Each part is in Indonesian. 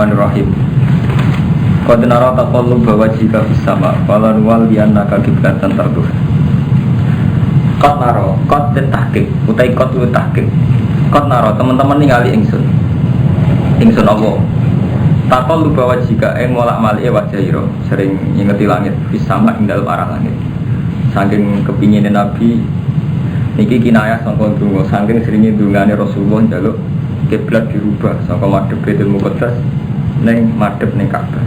Bismillahirrahmanirrahim. Qad nara taqalluba wajhika fis sama' falan waliyannaka qiblatan tarduha. Qad nara, qad tahqiq, utai qad lu tahqiq. Qad nara teman-teman ningali ingsun. Ingsun apa? Taqalluba wajhika ing molak-malike wajah ira, sering ngingeti langit fis sama' ing dalem arah langit. Saking kepingine Nabi niki kinayah sangka donga, saking seringe dungane Rasulullah njaluk kiblat dirubah saka madhep Baitul Muqaddas ning madhep ning Ka'bah.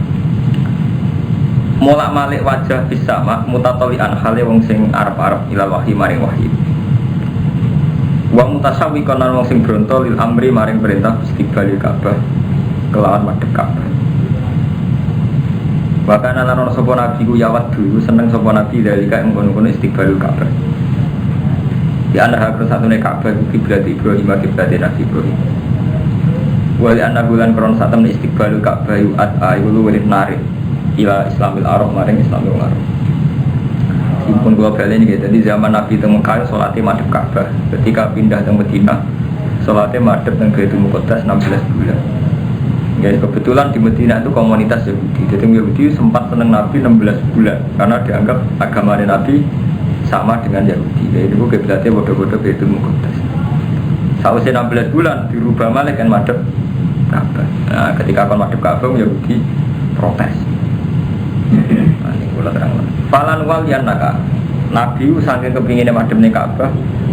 Molak-malik wajah bisa mak mutatalian hale wong sing arep-arep ilal wahyi maring wahyi. Wa mutasawwiqan wong sing bronto lil amri maring perintah istiqbalil Ka'bah kelawan madhep Ka'bah. Bahkan ana sapa nabi ku yawat dulu seneng sapa nabi dari ka ngono-ngono istiqbalil Ka'bah. Di antara satu Ka'bah kiblat Ibrahim kiblat Nabi Ibrahim. Wali anak bulan kron satam istiqbalul Ka'bah yu'at ayulu walid narik ila Islamil Arab maring Islamil Arab. Impun gua balik ini jadi zaman Nabi teng Mekah salatnya madhep Ka'bah. Ketika pindah ke Madinah salatnya madhep teng Baitul Muqaddas 16 bulan. Ya kebetulan di Madinah itu komunitas Yahudi. Jadi Yahudi sempat seneng Nabi 16 bulan karena dianggap agama Nabi sama dengan Yahudi. Jadi itu kiblatnya bodoh-bodoh Baitul Muqaddas. Sausnya 16 bulan dirubah balik kan madhep Ka'bah. Nah, ketika kon madhep Ka'bah Yahudi protes. Nah, ini kula terang. Falan waliyannaka. Nabi saking kepingine madhep ning Ka'bah,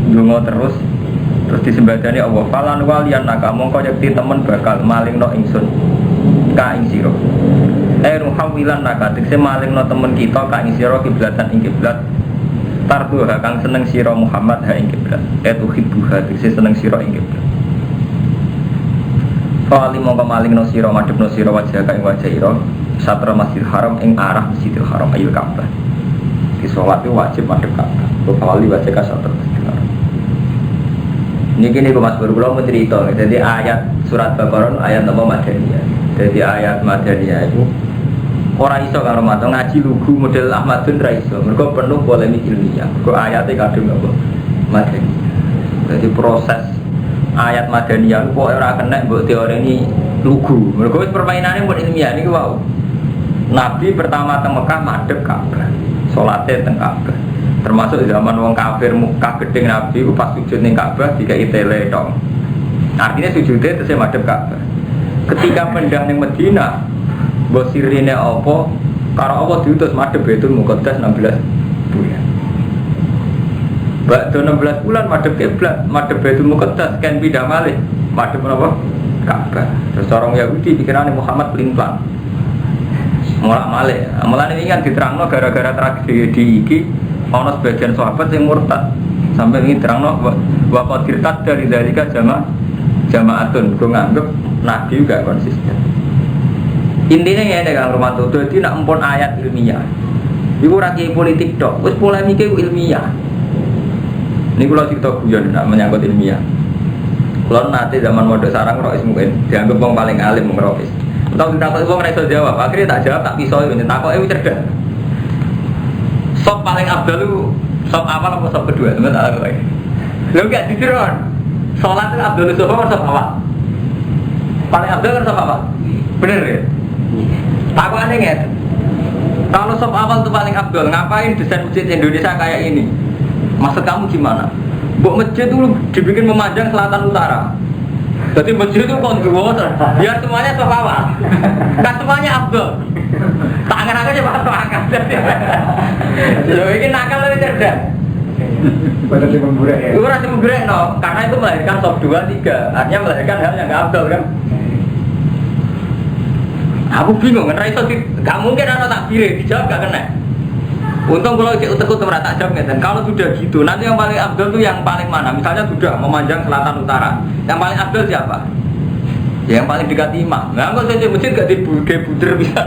ndonga terus disembadani Allah. Falan waliyannaka mongko yakti temen bakal malingno ingsun ka ing sira. Ruhawilannaka tekse malingno temen kita ka ing sira kiblatan ing kiblat. Tarduha kang seneng sira Muhammad ha ing kiblat. Tuhibbuha tekse seneng sira ing kiblat. Fali mongko malingno sira madhepno sira wajah ka ing wajah ira satra Masjidil Haram ing arah Masjidil Haram ayul Ka'bah. Di salat itu wajib madhep Ka'bah. Fali wajah ka satra Masjidil Haram. Niki niku Mas Bro kula mau cerita. Jadi ayat surat Baqarah ayat apa Madaniyah. Jadi ayat Madaniyah itu ora iso karo maca ngaji lugu model Ahmadun ra iso. Mergo penuh polemik ilmiah. Mergo ayate kadung apa Madaniyah. Jadi proses ayat Madaniyah kok ora kena mbok teorine lugu. Mergo wis permainane mbok ilmiah niku wau. Nabi pertama teng Mekah madhep Ka'bah. Salate teng Ka'bah. Termasuk zaman wong kafir Mekah gedeng Nabi ku pas sujud ning Ka'bah dikai tele tok. Artinya sujudnya terus madhep Ka'bah. Ketika pindah ning Madinah mbok sirine apa karo apa diutus madhep Baitul Muqaddas 16 bulan. Bakdo 16 bulan madhep kiblat, madhep Baitul Muqaddas kan pindah malih madhep apa? Ka'bah. Terus orang Yahudi pikirane Muhammad pelin-pelan. Mulak-malih. Mulane iki kan diterangno gara-gara tragedi iki ana sebagian sahabat yang murtad. Sampai ini terangno wa qadirtat dari zalika jamaatun go nganggep Nabi juga konsisten. Intinya ya ada kang rumah tuh, jadi nak empon ayat ilmiah. Iku rakyat politik dok, wes polemiknya ilmiah. Ini kalau cerita guyon nak menyangkut ilmiah. Kalau nanti zaman mode sarang rois mungkin dianggap orang paling alim mengeropis. Tahu tidak kok orang iso jawab, akhirnya tak jawab tak pisau ini. Tak kok cerdas. Sop paling abdal lu, sop awal atau sop kedua teman tak lagi. Lo enggak ditiruan. Sholat itu abdal sop awal sop awal. Paling abdal kan sop awal. Bener ya? Tak aneh nggak? Kalau sop awal itu paling abdul, ngapain desain masjid Indonesia kayak ini? Maksud kamu gimana? Buk masjid itu dibikin memanjang selatan utara. Jadi masjid itu konduo, biar semuanya sop awal. Kan semuanya abdul. Tangan aja masuk akal. Lo ini nakal lebih cerdas. Pada si memburek ya? Itu rasa memburek no, karena itu melahirkan sop 2, 3. Artinya melahirkan hal yang nggak abdul kan? Aku bingung kan, Raiso gak mungkin ada takbir, dijawab gak kena. Untung kalau utek-utek merata jawab dan kalau sudah gitu, nanti yang paling abdul itu yang paling mana? Misalnya sudah memanjang selatan utara, yang paling abdul siapa? Ya, yang paling dekat imam. Nah, kalau saya masjid gak dibuder bisa.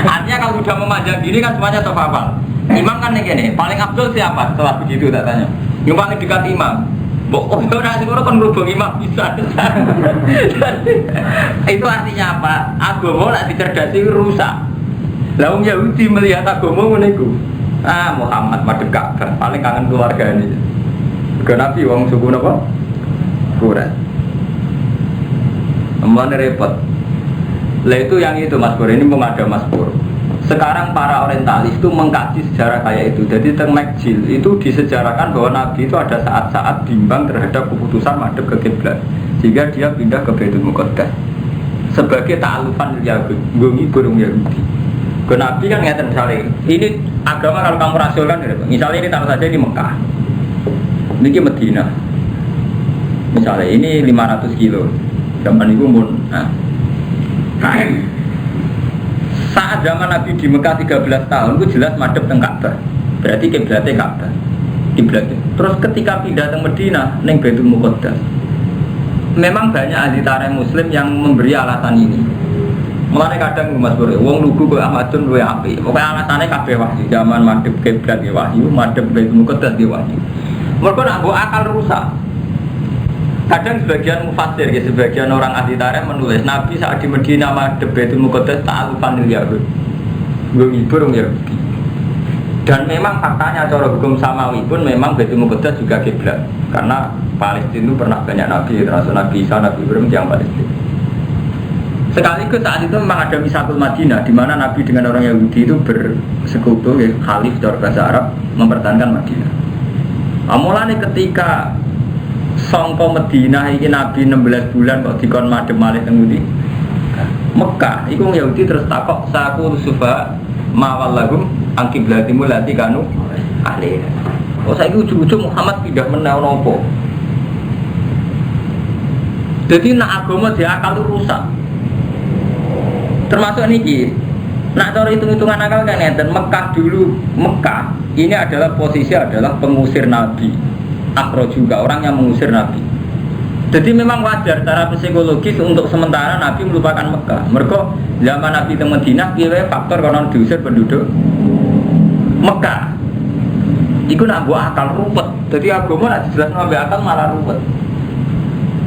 Artinya kalau sudah memanjang gini kan semuanya terpapar. Imam kan yang gini, paling abdul siapa? Setelah begitu tak tanya. Yang paling dekat imam. Oh, orang sing ora kon ngrubung imam bisa. Itu artinya apa? Agama nek dicerdasi rusak. Lah wong Yahudi melihat agama ngene iku. Ah, Muhammad madhep Ka'bah, paling kangen keluargane. Ke Nabi wong suku napa? Quraisy. Mulane repot. Lah itu yang itu Mas Pur, ini ada Mas Pur. Sekarang para orientalis itu mengkaji sejarah kayak itu. Jadi teng Makjil itu disejarahkan bahwa Nabi itu ada saat-saat bimbang terhadap keputusan madhep ke kiblat, sehingga dia pindah ke Baitul Muqaddas sebagai ta'alufan Yahudi, ngongi burung Yahudi. Ke Nabi kan ngeten misalnya, ini agama kalau kamu rasionalkan, misalnya ini taruh saja di Mekah, ini Medina, misalnya ini 500 kilo, zaman itu pun, saat zaman Nabi di Mekah 13 tahun itu jelas madhep teng Ka'bah. Berarti kiblatnya Ka'bah. Kiblatnya. Terus ketika pindah teng Madinah ning Baitul Muqaddas. Memang banyak ahli tarikh muslim yang memberi alasan ini. Mulane kadang Mas Bro, wong lugu kok Ahmadun luwe apik. Pokoke alasane kabeh wahyu. Zaman madhep kiblat ya wahyu, madhep Baitul Muqaddas ya wahyu. Mergo nak mbok akal rusak. Kadang sebagian mufassir, ya, sebagian orang ahli tarikh menulis Nabi saat di Medina madhep Baitul Muqaddas ta'alufan lil Yahud, gue ngibur Yahudi. Dan memang faktanya cara hukum samawi pun memang Baitul Muqaddas juga kiblat, karena Palestina itu pernah banyak Nabi, termasuk Nabi Isa, Nabi Ibrahim yang Palestina. Sekaligus saat itu memang ada Misatul Madinah, di mana Nabi dengan orang Yahudi itu bersekutu, ya, khalif dari bahasa Arab mempertahankan Madinah. Mulanya ketika sangka Medina iki Nabi 16 bulan kok dikon madhep malih teng ngendi? Mekah. Iku Yahudi terus takok saku sufa mawal lagum angkiblatimu lati kanu alih. Oh saiki ujug-ujug Muhammad pindah meneh napa? Jadi nak agama diakal rusak. Termasuk niki. Nak cara hitung-hitungan akal kan ngeten, Mekah dulu, Mekah ini adalah posisi adalah pengusir Nabi. Akro juga orang yang mengusir Nabi. Jadi memang wajar secara psikologis untuk sementara Nabi melupakan Mekah. Mereka zaman Nabi di Madinah, kira faktor konon diusir penduduk Mekah. Iku nak buat akal ruwet. Jadi agama nak jelas nabi akal malah ruwet.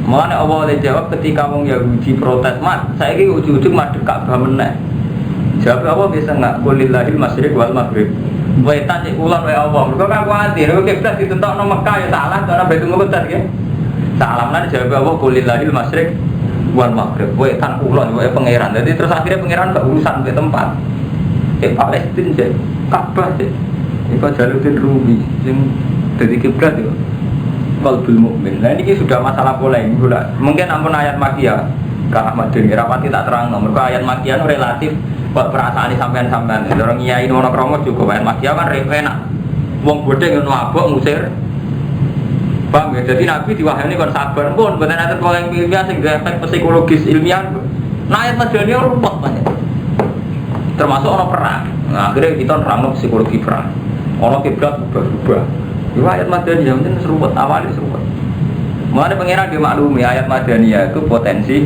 Mulane Allah oleh jawab ketika wong Yahudi protes, "Mat, saiki ujug-ujug madhep Ka'bah meneh." Jawab apa bisa enggak? Qulillahil masyriq wal maghrib. Wetan cek kulon wae Allah. Mergo kan kuwatir kok kiblat ditentokno Mekah ya salah karena Baitul Muqaddas ya. Salam lan jawab Allah qulillahil masyriq wal maghrib. Wetan kulon wae pangeran. Jadi terus akhirnya pangeran gak urusan ke tempat. Palestina cek Ka'bah cek. Iku Jaluddin Rumi sing dadi kiblat yo. Qalbul mukmin. Nah ini sudah masalah polemik pula. Mungkin ampun ayat Makkiyah Kak Ahmad Deni rapati tak terang. Mergo ayat Makkiyah relatif kok perasaan sampean-sampean. Orang kiai ono kromo juga ayat Makkiyah kan enak. Wong bodhe ngono abok ngusir. Paham ya? Jadi Nabi diwahyani kon sabar pun mboten enten polemik ilmiah sing efek psikologis ilmiah. Nah ayat Makkiyah ruwet banget. Termasuk ono perang. Nah, akhirnya kita nerangno psikologi perang. Ono kiblat berubah. Ayat Madaniyah itu serupat, awalnya serupat. Mulanya pengira dimaklumi ayat Madaniyah itu potensi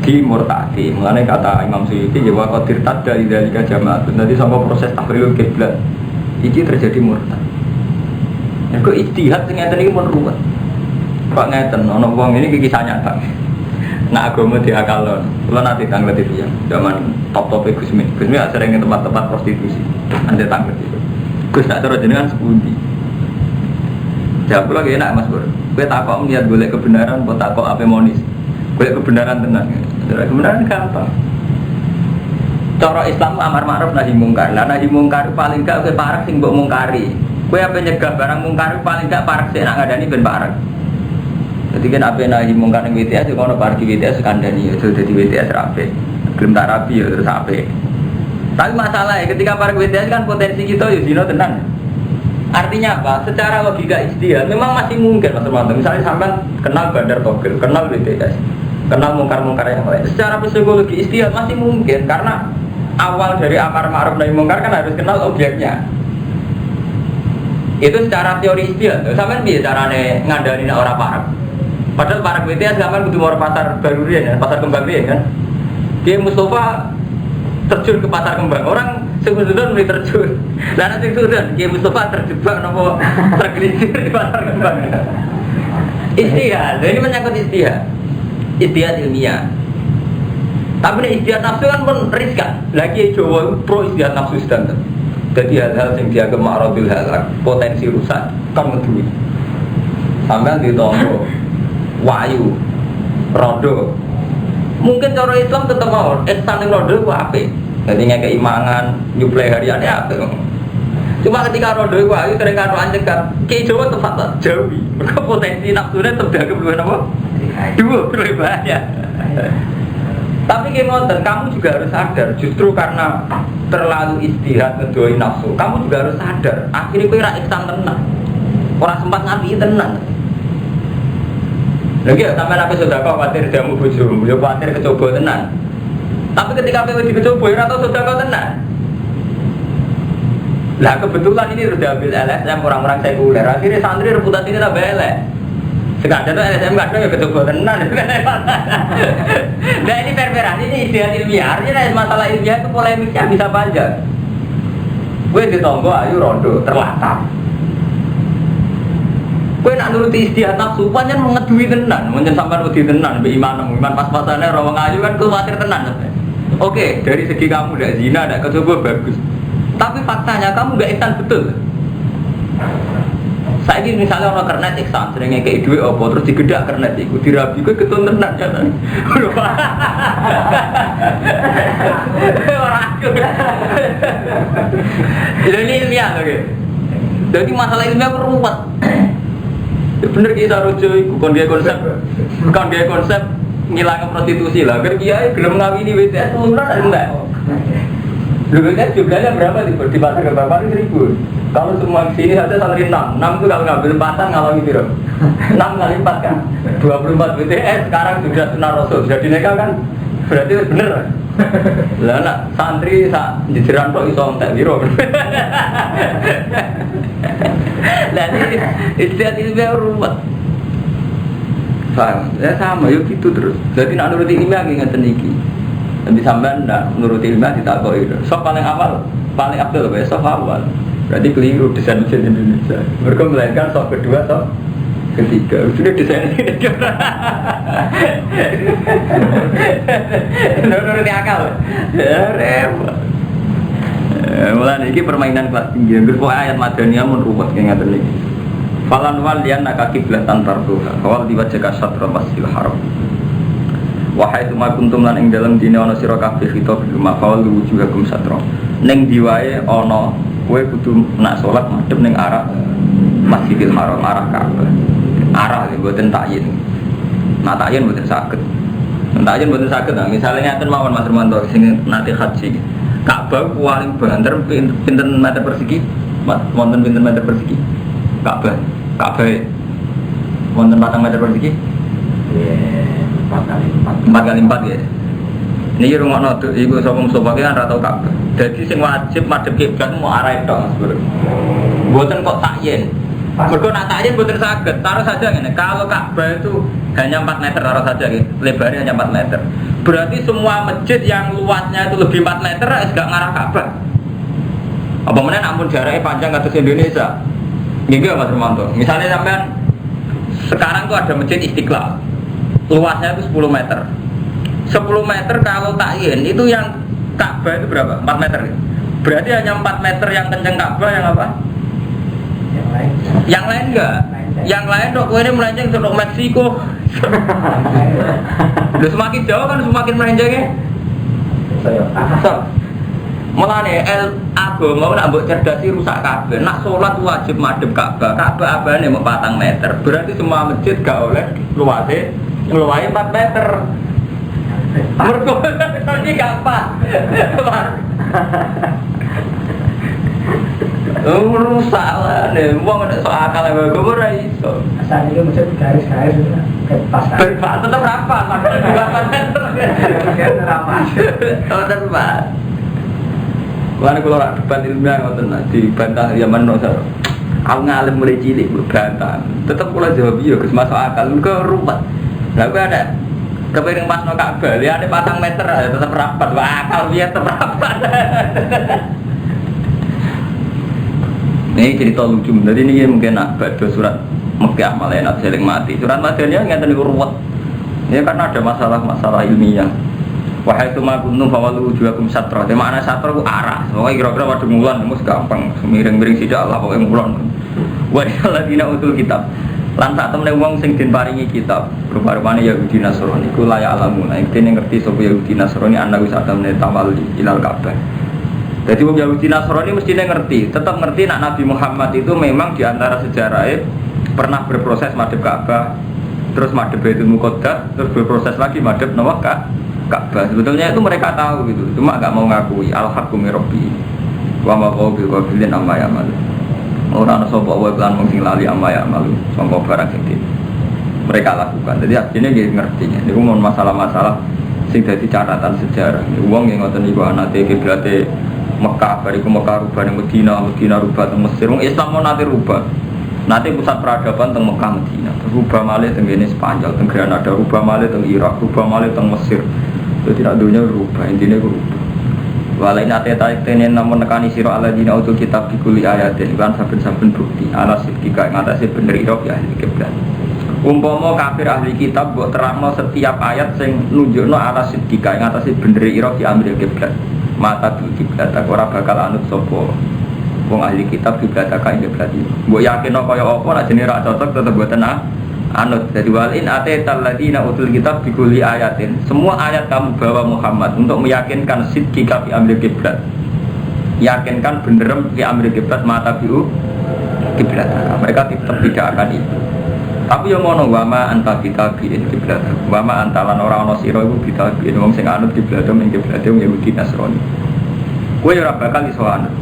dimurtadi. Mulanya kata Imam Suyuti ya waqadir tadda idzalika jama'atun. Jadi sama proses tahrilul kiblat ini terjadi murtad. Ya kok ijtihad sing ngeten iki pun ruwet. Kok ngeten ana wong ini kisah nyata. Nah agama diakalon. Kula nanti tanglet itu ya. Zaman top-top Gusmi. Gusmi sering ke tempat-tempat prostitusi. Anda tanglet itu. Gus tak terus jenengan sepundi. Ya aku lagi enak Mas Bro. Gue takut melihat boleh kebenaran, gue takut apa monis. Boleh kebenaran tenang. Kebenaran gampang. Cara Islam amar ma'ruf nahi mungkar. Lah nahi mungkar paling gak gue parek sing mbok mungkari. Gue apa nyegah barang mungkar paling gak parek sik nak ngadani ben parek. Jadi kan apa nahi mungkar ning WTS kono parek WTS kandani ya dadi WTS rapi. Gelem tak rapi ya terus apik. Tapi masalahnya ketika parek WTS kan potensi kita ya dino tenan. Artinya apa? Secara logika ijtihad memang masih mungkin Mas Romanto. Misalnya sampai kenal Bandar Togel, kenal BTS, kenal mungkar-mungkar yang lain. Secara psikologi ijtihad masih mungkin karena awal dari amar ma'ruf nahi mungkar kan harus kenal objeknya. Itu secara teori ijtihad. Sampai piye carane ngandani nek ora parek. Padahal parek BTS sampean kudu mau pasar baru ya, pasar kembang riyen kan. Ki Mustafa terjun ke pasar kembang. Orang sebetulnya mulai terjun. Lah nanti sudah Ki Mustafa terjebak nopo tergelincir di pasar kembang. Ijtihad, ini menyangkut ijtihad. Ijtihad ilmiah. Tapi nek ijtihad nafsu kan pun riskan. Lagi Jawa pro ijtihad nafsu standar. Jadi hal-hal yang dianggap ma'radul halak, potensi rusak kan ngedui. Sampeyan ditompo wayu rodo Mungkin cara Islam tetap mau ihsan ning rondo ku apik. Dadi ngekeki mangan, nyuplai hariane apik. Cuma ketika rondo ku ayu sering karo ancekan, ki Jawa tempat tak jauhi. Mergo potensi nafsune tetep dagem luwih napa? Dua lebih banyak. Tapi gimana? Kamu juga harus sadar. Justru karena terlalu istihad ngedoi nafsu, kamu juga harus sadar. Akhirnya kau rak ihsan tenang. Orang sempat ngapi tenang. Lagi sampai nabi sudah kau khawatir jamu bojomu, ya khawatir kecoba tenang. Tapi ketika kau dikecoba, ya atau sudah kau tenang. Lah kebetulan ini sudah ambil LSM orang-orang sekuler. Akhirnya santri reputasi ini tambah elek. Sekadar itu LSM kadang ya kecoba tenang. Nah ini per-peran, ini istilah ilmiah. Artinya masalah ilmiah itu polemiknya bisa panjang. Gue ditonggo ayu rondo terlatar. Gue nak nuruti istilah nafsu, panjang mengedui tenan, menjen sampai wedi tenan, iman pas-pasannya rawang ayu kan khawatir tenan. Oke, dari segi kamu tidak zina, tidak kecoba bagus. Tapi faktanya kamu gak ihsan betul. Saya ini misalnya orang kernet ihsan, seringnya kayak duit apa, terus digedak kernet itu, dirabi, gue ketun tenan kan. Orang aku. Jadi ilmiah oke. Jadi masalah ilmiah ruwet. Bener kita rujuk itu bukan dia konsep ngilangin prostitusi lah. Kan kiai belum ngawini BTS murah enggak? BTS jumlahnya berapa di pasar ke berapa ribu? Kalau semua sini saja santri 6 itu kalau ngambil pasar ngalangi biro 6 kali 4 kan 24 BTS sekarang sudah sunnah rasul sudah dineka kan berarti bener lah nak santri jejeran kok iso entek biro lah ini istilah ilmiah ruwet paham? Ya sama yuk gitu terus jadi nak nuruti ilmiah ngeten iki nanti sampean nak nuruti ilmiah ditakoki sok paling awal paling abdul ya sok awal berarti keliru desain Indonesia mereka melainkan sok kedua sok ketiga sudah desain nuruti akal ya repot mulai ini permainan kelas tinggi berpokok ayat madaniyah menurut kayak ngeten iki falan walian nak kiblatan tarduha awal diwajaka syatra masjidil haram wahai tuma kuntum lan ing dalem dine ana sira kabeh kita rumah fawal wujuhakum syatra ning diwae ana kowe kudu nak salat madhep ning arah Masjidil Haram arah Ka'bah arah mboten takyin nak takyin mboten saged takyin mboten saged misalnya ngaten mawon Mas Romanto sing nate haji Ka'bah paling banter pinten meter persegi wonten pinten meter persegi Ka'bah wonten 4 meter persegi 4 kali 4 ya ini rumah tuh ibu sopong kan ratau Ka'bah jadi sing wajib madhep kiblat mau arah itu mas bro mboten kok takyin mergo nak takyin mboten saged taruh saja ngene kalau Ka'bah itu hanya 4 meter taruh saja gitu lebarnya hanya 4 meter berarti semua masjid yang luasnya itu lebih 4 meter gak ngarah Ka'bah apa mana namun jaraknya panjang atas Indonesia gitu Mas Romanto misalnya sampean sekarang tuh ada masjid Istiqlal luasnya itu 10 meter 10 meter kalau takyin itu yang Ka'bah itu berapa? 4 meter berarti hanya 4 meter yang kenceng Ka'bah yang apa? Yang lain enggak? Yang lain dok, ini melenceng ke Meksiko udah semakin jauh kan semakin melencengnya malah nih agama nak buat cerdasi rusak Ka'bah nak sholat wajib madhep Ka'bah abahnya mau 4 meter berarti semua masjid gak oleh luasnya ngeluarin 4 meter mereka ini gak pas rusak lah nih mau ada soal akal yang gue berai asal itu masih garis-garis pas tetap rapat makanya 4 meter rapat tetap rapat karena kalau orang debat ilmiah dibantah zaman nosar aku ngalim mulai cilik berbantah tetap kalau jawab iya masuk akal ke ruwet lalu ada kepengen pas no Ka'bah dia ada 4 meter tetap rapat wah akal dia tetap rapat ini cerita lucu jadi ini mungkin nak baca surat Mekah malah enak seling mati surat Madaniyah nggak tahu ruwet ya karena ada masalah ilmiah wahai tumakuntum fawalu wujuhakum syatra di mana syatra itu arah pokoknya kira-kira pada mulan mus gampang miring-miring sidak Allah pokoknya mulan wa alladzina utul kitab Lan sak temene wong sing den paringi kitab rupa-rupane Yahudi Nasrani iku layak alamu nek dene ngerti sapa Yahudi Nasrani ana wis atamne tawalli ilal Ka'bah. Jadi wong Yahudi Nasrani mestine ngerti, tetap ngerti nak Nabi Muhammad itu memang di antara sejarahnya pernah berproses madhep Ka'bah, terus madhep Baitul Muqaddas, terus berproses lagi madhep Ka'bah. Sebetulnya itu mereka tahu gitu, cuma enggak mau ngakui al-haqqu min rabbi. Wa ma huwa bi ghafilin amma ya'mal. Ora ana sapa wae lan mung sing lali amma ya'mal, sangka barang sing mereka lakukan. Jadi akhirnya dia ngertinya. Niku mon masalah-masalah sing dadi catatan sejarah. Wong yang ngoten niku anate kiblate Mekah, bariku Mekah rubah ning Medina, Medina rubah teng Mesir. Wong Islam mau nate rubah. Nate pusat peradaban teng Mekah Medina. Rubah malih teng kene Spanyol, teng Granada, rubah malih teng Irak, rubah malih teng Mesir. Jadi tidak dunia rubah, intinya rubah. Walai nate tarik tenen namun nekani sira alladzina utul kitab dikuli ayatin kan saben-saben bukti ala sidika ing atase bener ira ya ahli kiblat. Umpama kafir ahli kitab mbok terangno setiap ayat sing nunjukno ala sidika ing atase bener ira di amri kiblat. Mata di kiblat ora bakal anut sapa wong ahli kitab kiblat ka ing kiblat. Mbok yakinno kaya apa nek jenenge ra cocok tetep mboten anut. Jadi walin atetal ladina utul kitab bikuli ayatin. Semua ayat kamu bawa Muhammad untuk meyakinkan sidqika fi amri kiblat. Yakinkan benerem fi amri kiblat mata biu kiblat. Mereka tetap tidak akan itu. Tapi yang ngono wama anta kitabiin kiblat. Wama antalan ora ana sira iku kitabiin wong sing anut kiblat ing kiblat Yahudi Nasrani. Kowe ora bakal iso anut.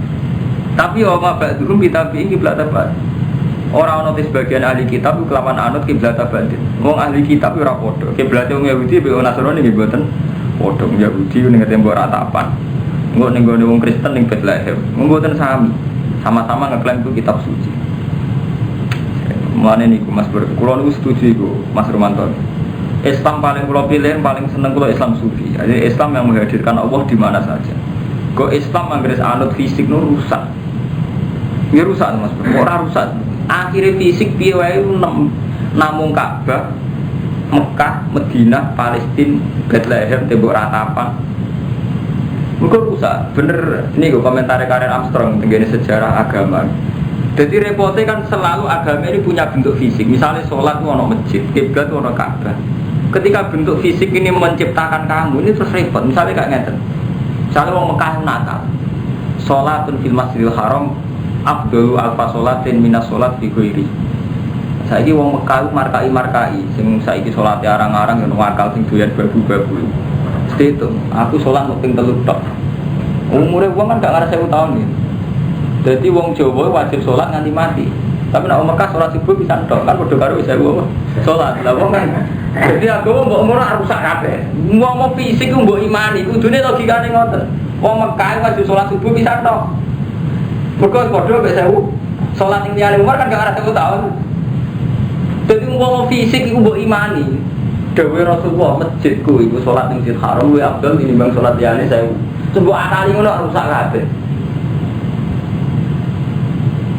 Tapi wama ba'dhum kitabiin kiblat apa? Orang notis bagian ahli kitab itu kelawan anut kiblat batin. Wong ahli kitab ora padha. Kiblat wong Yahudi mbek Nasrani nggih mboten padha. Yahudi ning tembok ratapan. Engko ning gone wong Kristen ning Bethlehem. Mboten sami. Sama-sama ngeklaim itu kitab suci. Mane niku Mas Ber, kula niku setuju iku Mas Romanto. Islam paling kula pilih, paling seneng kula Islam sufi. Jadi Islam yang menghadirkan Allah di mana saja. Kok Islam anggere anut fisik nu rusak. Ya rusak Mas Ber. Ora rusak. Akhirnya fisik piye wae namung Ka'bah, Mekah, Madinah, Palestina, Bethlehem, tembok ratapan. Muga rusak. Bener niku komentar Karen Armstrong tentang sejarah agama. Jadi repotnya kan selalu agama ini punya bentuk fisik. Misalnya sholat itu ada masjid, kiblat itu ada Ka'bah. Ketika bentuk fisik ini menciptakan kamu, ini terus repot. Misalnya kayak ngeten. Misalnya orang Mekah Natal, sholatun fil masjidil haram afdalu alfa sholatin minas sholat fi ghairi. Saiki wong Mekah markai, sing saiki sholate arang-arang yang wakal sing doyan babu-babu. Mesti itu, aku sholat mung ping 3 tok. Umure wong kan gak ngarep 1000 tahun iki. Jadi wong Jawa wajib sholat nganti mati. Tapi nek wong Mekah sholat subuh bisa tok, kan padha karo 1000 sholat. Lah wong kan jadi agama mbok ora rusak kabeh. Wong fisik ku mbok imani, kudune logikane ngoten. Wong Mekah wajib sholat subuh bisa tok. Mergo padha mek 1000 sholat ning liyane umur kan gak ngarep 1000 tahun. Jadi wong fisik iku mbok imani. Dewe Rasulullah masjidku iku sholat ning Masjidil Haram luwih afdal tinimbang sholat liyane 1000. Coba akali ngono rusak kabeh.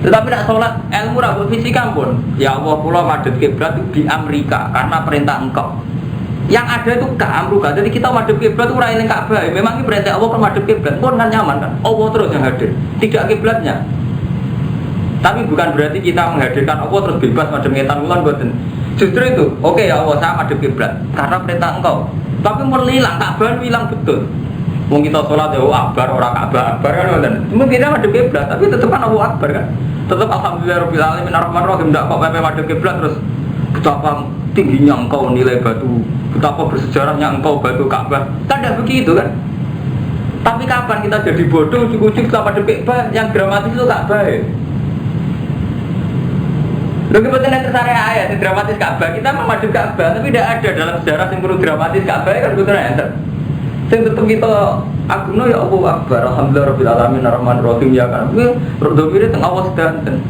Tetapi nak sholat ilmu ra fisika pun, ya Allah kula madhep kiblat di Amerika karena perintah engkau. Yang ada itu gak amruka. Jadi kita madhep kiblat itu ora ning Ka'bah. Memang ini perintah Allah kan madhep kiblat. Pun kan nyaman kan. Allah terus yang hadir, tidak kiblatnya. Tapi bukan berarti kita menghadirkan Allah terus bebas madhep ngetan ulan mboten. Justru itu, oke ya Allah saya madhep kiblat karena perintah engkau. Tapi mun hilang Ka'bah hilang betul. Wong kita sholat ya akbar ora Ka'bah akbar kan ngoten. Mungkin kita madhep kiblat tapi tetep kan Allah akbar kan. Tetap alhamdulillah rabbil alamin arrahmanirrahim ndak kok pepe madhep kiblat terus betapa tingginya engkau nilai batu, betapa bersejarahnya engkau batu Ka'bah. Kan tidak begitu kan? Tapi kapan kita jadi bodoh ujuk-ujuk kita madhep Ka'bah yang dramatis itu Ka'bah ya? Lalu kebetulan tersari ayat yang dramatis Ka'bah kita mau madhep Ka'bah tapi tidak ada dalam sejarah yang perlu dramatis Ka'bah kan betul ya? Sing tetep kita agungno ya Allah akbar alhamdulillah rabbil alamin arrahmanirrahim ya kan kuwi rodopire teng awas danten.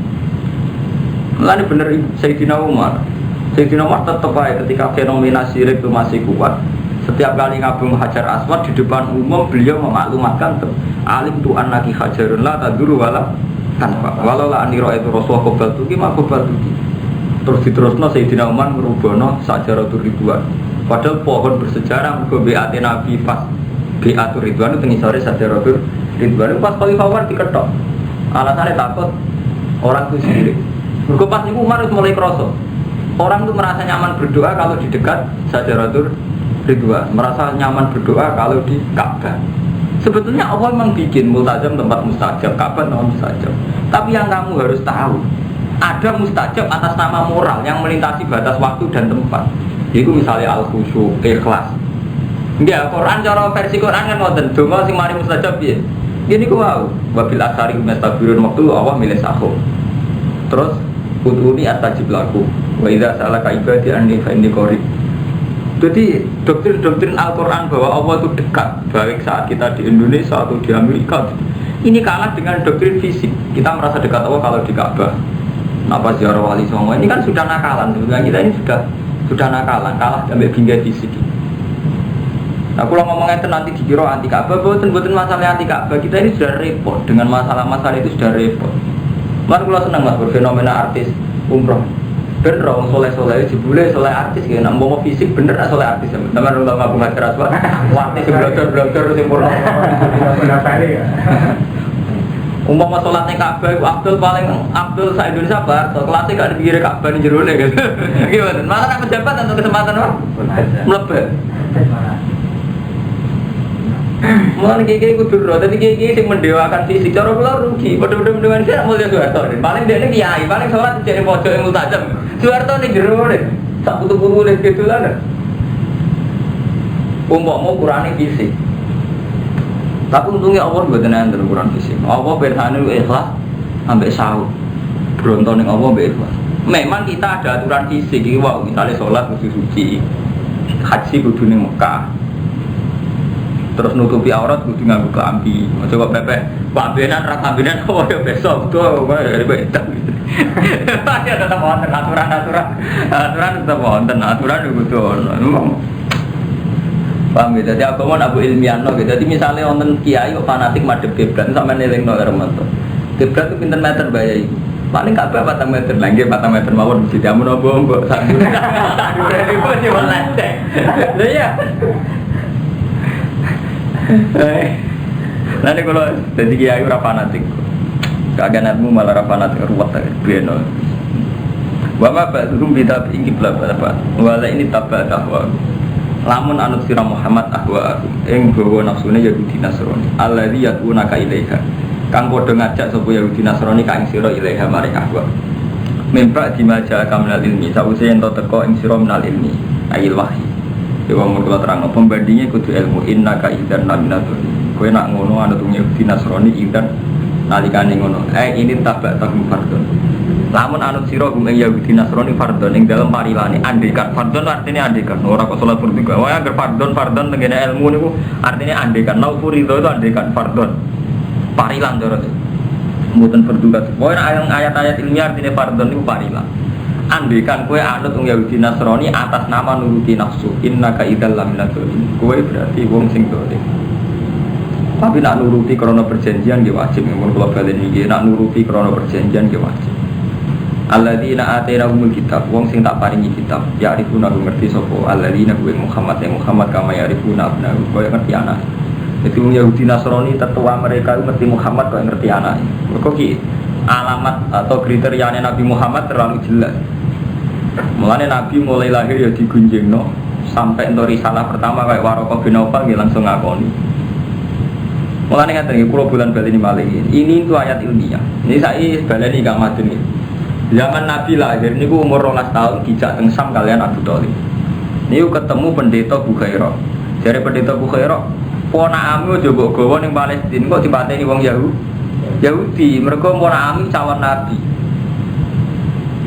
Lan bener Sayyidina Umar tetep ae ketika fenomena syirik itu masih kuat. Setiap kali ngabung Hajar Aswad di depan umum beliau memaklumatkan alim tu annaki hajarun la taduru wala tanfa walau la anira itu rasul qabal tuki mak qabal tuki. Terus diterusno Sayyidina Umar ngerubono sajaratul ridwan. Padahal pohon bersejarah mergo BAT Nabi pas BAtur Ridwan itu ngisore Sajaratul Ridwan pas Khalifah Umar diketok. Alasannya takut orang itu sendiri. Mergo pas niku Umar wis mulai krasa. Orang tuh merasa nyaman berdoa kalau di dekat Syajaratul Ridwan, merasa nyaman berdoa kalau di Ka'bah. Sebetulnya Allah memang bikin multajam tempat mustajab, Ka'bah tempat mustajab. Tapi yang kamu harus tahu, ada mustajab atas nama moral yang melintasi batas waktu dan tempat. Itu misalnya al-khusyuk, ikhlas. Enggak, Quran cara versi Quran kan ngoten, donga sing mari mustajab piye? Gini ku wau, wabil asari mustabirun waktu Allah milih sahur. Terus utuni atajib laku. Wa idza salaka ibadi anni fa inni qarib. Jadi doktrin Al-Quran bahwa Allah itu dekat, baik saat kita di Indonesia atau di Amerika, ini kalah dengan doktrin fisik. Kita merasa dekat Allah kalau di Ka'bah. Napa ziarah wali songo ini kan sudah nakalan. Dengan kita ini sudah nakalan, kalah sampai bingkai fisik. Nah, kalau ngomongnya itu nanti dikira anti Ka'bah, bukan masalah anti Ka'bah. Kita ini sudah repot dengan masalah-masalah itu sudah repot. Kan kalau senang mas berfenomena artis umroh. Bener orang soleh-soleh, jebule soleh artis ya, nak mau fisik bener soleh artis. Teman-teman kalau ngaku ngajar aswa, artis blogger sempurna. Umpama sholatnya Ka'bah, Abdul sa Indonesia bar, so kelasnya gak dipikir Ka'bah di jerone gitu. Gimana? Malah kan pejabat atau kesempatan apa? Melebet. Mulane kiai kudu ro, tapi kiai sing mendewakan fisik cara kula rugi. Padha-padha mendewakan sik mulya Soeharto. Paling dekne kiai, paling salat jane pojok yang multajam. Soeharto ning jero ne. Sak putu-putu le kedulan. Umpama ukurane fisik. Tapi untungnya Allah mboten enten ukuran fisik. Allah bersane ikhlas sampai sahur. Bronto ning Allah mbek ikhlas. Memang kita ada aturan fisik iki wae, misale salat kudu suci. Haji kudu ning Mekah. Terus nutupi aurat kudu nganggo kelambi. Coba pepe, pambenan ra pambenan kok ya besok tuh dari bedak. Ya tetap wonten aturan tetap wonten aturan kudu ono. Paham ya? Jadi aku mau nabu ilmiah no. Jadi misalnya wonten kiai kok fanatik madhep kiblat sampe nelingno karo mantu. Kiblat itu pinten meter bayai. Paling Ka'bah 4 meter, lagi 4 meter mawon mesti jamu nopo mbok sak. Dure iku cuma lecek. Lha iya. Nanti kalau jadi kiai ora fanatik, kaganatmu malah ora fanatik ruwet beno. Wa ma ba'dhum bidabi kiblat apa? Wala ini tabah dahwa. Lamun anut sira Muhammad ahwa aku ing gawa nafsune Yahudi Nasrani alladzi yad'unaka ilaiha kang padha ngajak sapa Yahudi Nasrani ka ing sira ilaiha maring ahwa mimpa dimaja kamnal ilmi sawise ento teko ing sira minal ilmi ayil wahyi dewa murkala terangno pembandinge kudu ilmu innaka idzan naminatul kowe nak ngono anut Yahudi Nasrani idzan nalikane ngono ini tabak tahum fardon lamun anut sira gum ing Yahudi Nasrani fardon ing dalem parilane andekan fardon artinya andekan ora kok salat bertiga wae agar fardon tengene ilmu niku artinya andekan nau furido itu andekan fardon parilan cara mboten berdukat pokoke ayat-ayat ilmiah artinya fardon niku parilan andekan kowe anut wong Yahudi Nasrani atas nama nuruti nafsu innaka idzal laminatul kowe berarti wong sing dolim. Tapi nak nuruti karena perjanjian nggih wajib mun kula balen iki nak nuruti karena perjanjian nggih wajib. Alladzina atainahumul kitab wong sing tak paringi kitab ya arifuna ngerti sapa alladzina kuwi Muhammad kama ya arifuna abna koyo ngerti anak. Jadi Yahudi Nasrani tetua mereka ngerti Muhammad kok ngerti anak. Mergo ki alamat atau kriteriane Nabi Muhammad terlalu jelas. Mulane Nabi mulai lahir ya digunjingno sampai entuk risalah pertama kayak Waraqah bin Aufal nggih langsung ngakoni. Mulane ngaten iki kula bulan baleni malih. Ini itu ayat ilmiah. Ini saya baleni Kang Madun iki. Zaman Nabi lahir niku umur 12 tahun dijak teng Sam kalian Abu Thalib. Niku ketemu pendeta Bukhairah. Jare pendeta Bukhairah, ponakame aja mbok gawa ning Palestina kok dipateni wong Yahudi. Mergo ponakame calon nabi.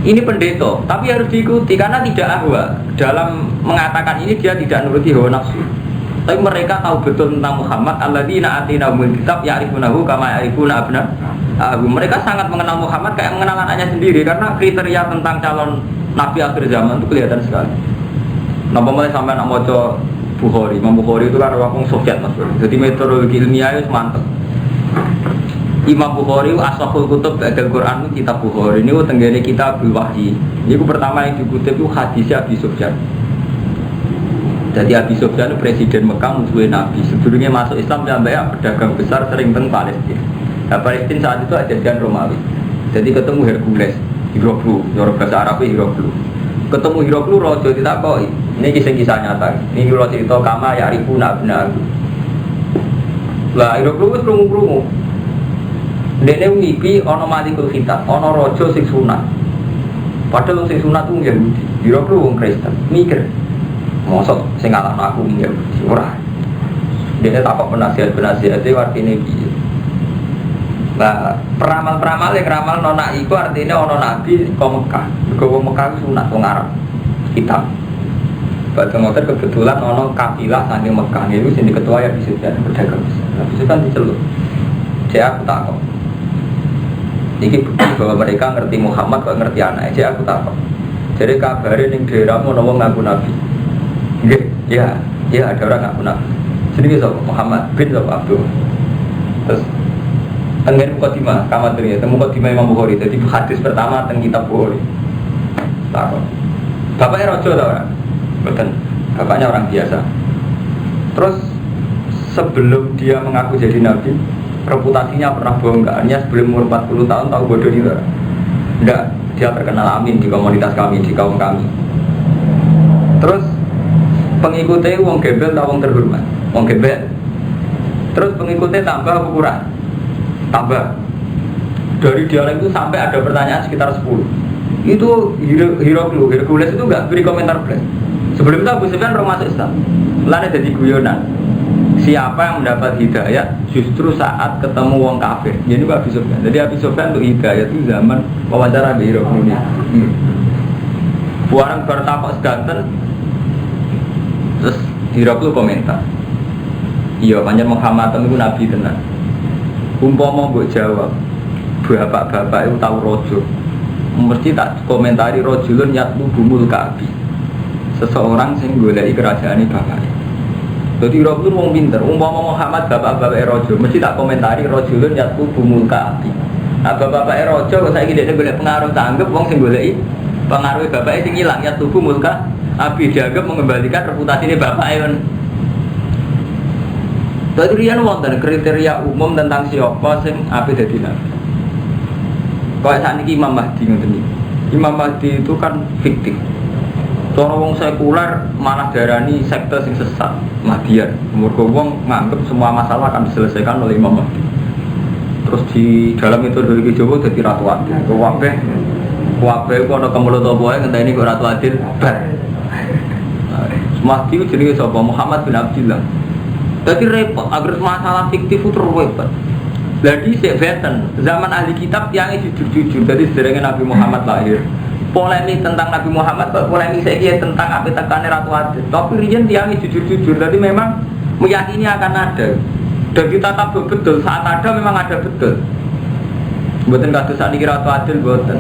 Ini pendeta, tapi harus diikuti karena tidak ahwa. Dalam mengatakan ini dia tidak nuruti hawa nafsu. Tapi mereka tahu betul tentang Muhammad alladzina atinahumul kitab ya'rifunahu kama ya'rifuna abna'ahum. Mereka sangat mengenal Muhammad kayak mengenal anaknya sendiri karena kriteria tentang calon nabi akhir zaman itu kelihatan sekali. Napa mulai sampai nak maca Bukhari, Imam Bukhari itu kan orang Soviet Mas. Jadi metodologi ilmiah itu mantap. Imam Bukhari asahul kutub ba'dal Quran itu kitab Bukhari. Ini tenggene kitabul wahyi. Ini pertama yang dikutip itu hadisnya Abi Sufyan. Jadi Abi Sufyan itu presiden Mekah musuh Nabi. Sebelumnya masuk Islam sampai pedagang besar sering teng Palestina. Nah Palestina saat itu ada jadian Romawi. Jadi ketemu Hercules, Hiroklu, orang bahasa Arabnya Hiroklu. ketemu Hiroklu rojo ditakoki. Ini kisah nyata. Ini kula cerita kama ya ribuna benar. Lah Hiroklu wis krungu-krungu. Dene mimpi ana malikul khitab, ana raja sing sunat. Padahal sing sunat ku Yahudi. Hiroklu wong Kristen. Mikir. Mosok sing ngalahno aku Yahudi ora. Dene takok penasihat-penasihate artine piye. Nah, peramal-peramal yang ramal nona iku artinya ono nabi ke Mekah. Ke Mekah itu sunat wong Arab. Hitam. Pada ngotot kebetulan ono kafilah saking Mekah. Itu sini ketua ya Sufyan berdagang. Nabi Sufyan diceluk. Dia aku takut. Ini bukti bahwa mereka ngerti Muhammad kok ngerti anaknya. Dia aku takut. Jadi kabarin yang daerah mau ngomong ngaku nabi. Ya ada orang ngaku nabi. Jadi so Muhammad bin Abdul. Terus tenggen mukadimah, kamar ternyata mukadimah Imam Bukhari. Jadi hadis pertama teng kitab Bukhari. Takut. Bapaknya rojo tau kan? Betul. Bapaknya orang biasa. Terus sebelum dia mengaku jadi nabi, reputasinya pernah bohong nggak? Hanya sebelum umur 40 tahun tahu bodoh itu. Enggak, dia terkenal amin di komunitas kami, di kaum kami. Terus pengikutnya wong gembel atau wong terhormat, wong gembel. Terus pengikutnya tambah apa kurang? Tambah. Dari dialog itu sampai ada pertanyaan sekitar 10. Itu Hercules itu enggak beri komentar blank. Sebelum itu Abu Sufyan belum masuk Islam. Lalu jadi guyonan. Siapa yang mendapat hidayah justru saat ketemu wong kafir. Jadi Abu Sufyan. Jadi Abu Sufyan untuk hidayah itu zaman wawancara di Hercules. Buang bertakok sedanten. Terus Hercules komentar. Iya, panjang Muhammad itu nabi tenan. Umpama mbok jawab, bapak-bapak itu tahu rojo. Mesti tak komentari rojulun yatlu bumul kabi. Seseorang sing goleki kerajaan bapak. Jadi rojulun wong pinter. Umpama Muhammad bapak-bapak rojo, mesti tak komentari rojulun yatlu bumul kabi. Nah bapak-bapak rojo kok saiki dhekne golek pengaruh tanggep wong sing goleki pengaruh bapak sing ilang yatlu bumul kabi dianggap mengembalikan reputasine bapak. Jadi rian wonten kriteria umum tentang siapa sing ape dadi nabi. Kayak saniki Imam Mahdi ngoten iki. Imam Mahdi itu kan fiktif. Cara wong sekuler malah darani sekte sing sesat, Mahdian. Mergo wong nganggep semua masalah akan diselesaikan oleh Imam Mahdi. Terus di dalam itu dari Jawa dadi ratu adil. Kabeh ku ana kemulut apa wae ngenteni kok ratu adil. Mahdi itu jenenge sapa? Muhammad bin Abdullah. Jadi repot, agar masalah fiktif itu repot. Jadi sebeten zaman ahli kitab yang jujur-jujur. Jadi sederhana Nabi Muhammad lahir. Polemik tentang Nabi Muhammad, polemik saya tentang apa tekannya Ratu Adil. Tapi rian yang jujur-jujur. Jadi memang meyakini akan ada. Dan kita tahu betul saat ada memang ada betul. Buatan kasus saat ini Ratu Adil buatan.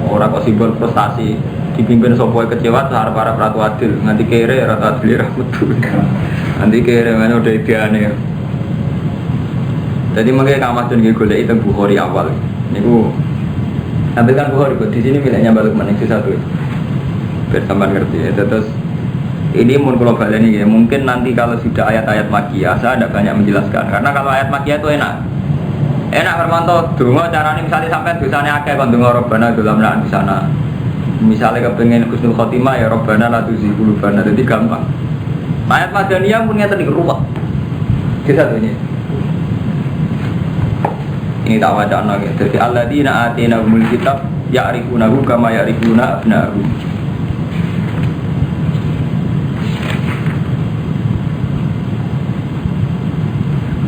Orang kok simbol prestasi dipimpin sopoi kecewa harap-harap Ratu Adil. Nanti kere Ratu Adil rahmetul. Nanti kira-kira udah idealnya. Jadi makanya kamu macam golek itu Bukhari awal. Niku ambilkan Bukhari di sini miliknya balik maning satu. Bersamaan ngerti. Terus ini mun kalau balik ini ya, mungkin nanti kalau sudah ayat-ayat Makkiyah saya ada banyak menjelaskan. Karena kalau ayat Makkiyah itu enak. Enak bermanto. Dungo caranya misalnya sampai dosanya akeh kon dungo Rabbana dalam di sana. Misalnya kepengen husnul khotimah ya Rabbana la tuzigh qulubana. Jadi gampang. Ayat Madaniyah pun nyata di ruwet. Kisah ini. Ini tak wajah lagi. Jadi alladzina atainahumul kitab ya'rifunahu kama ya'rifuna abna'ahum.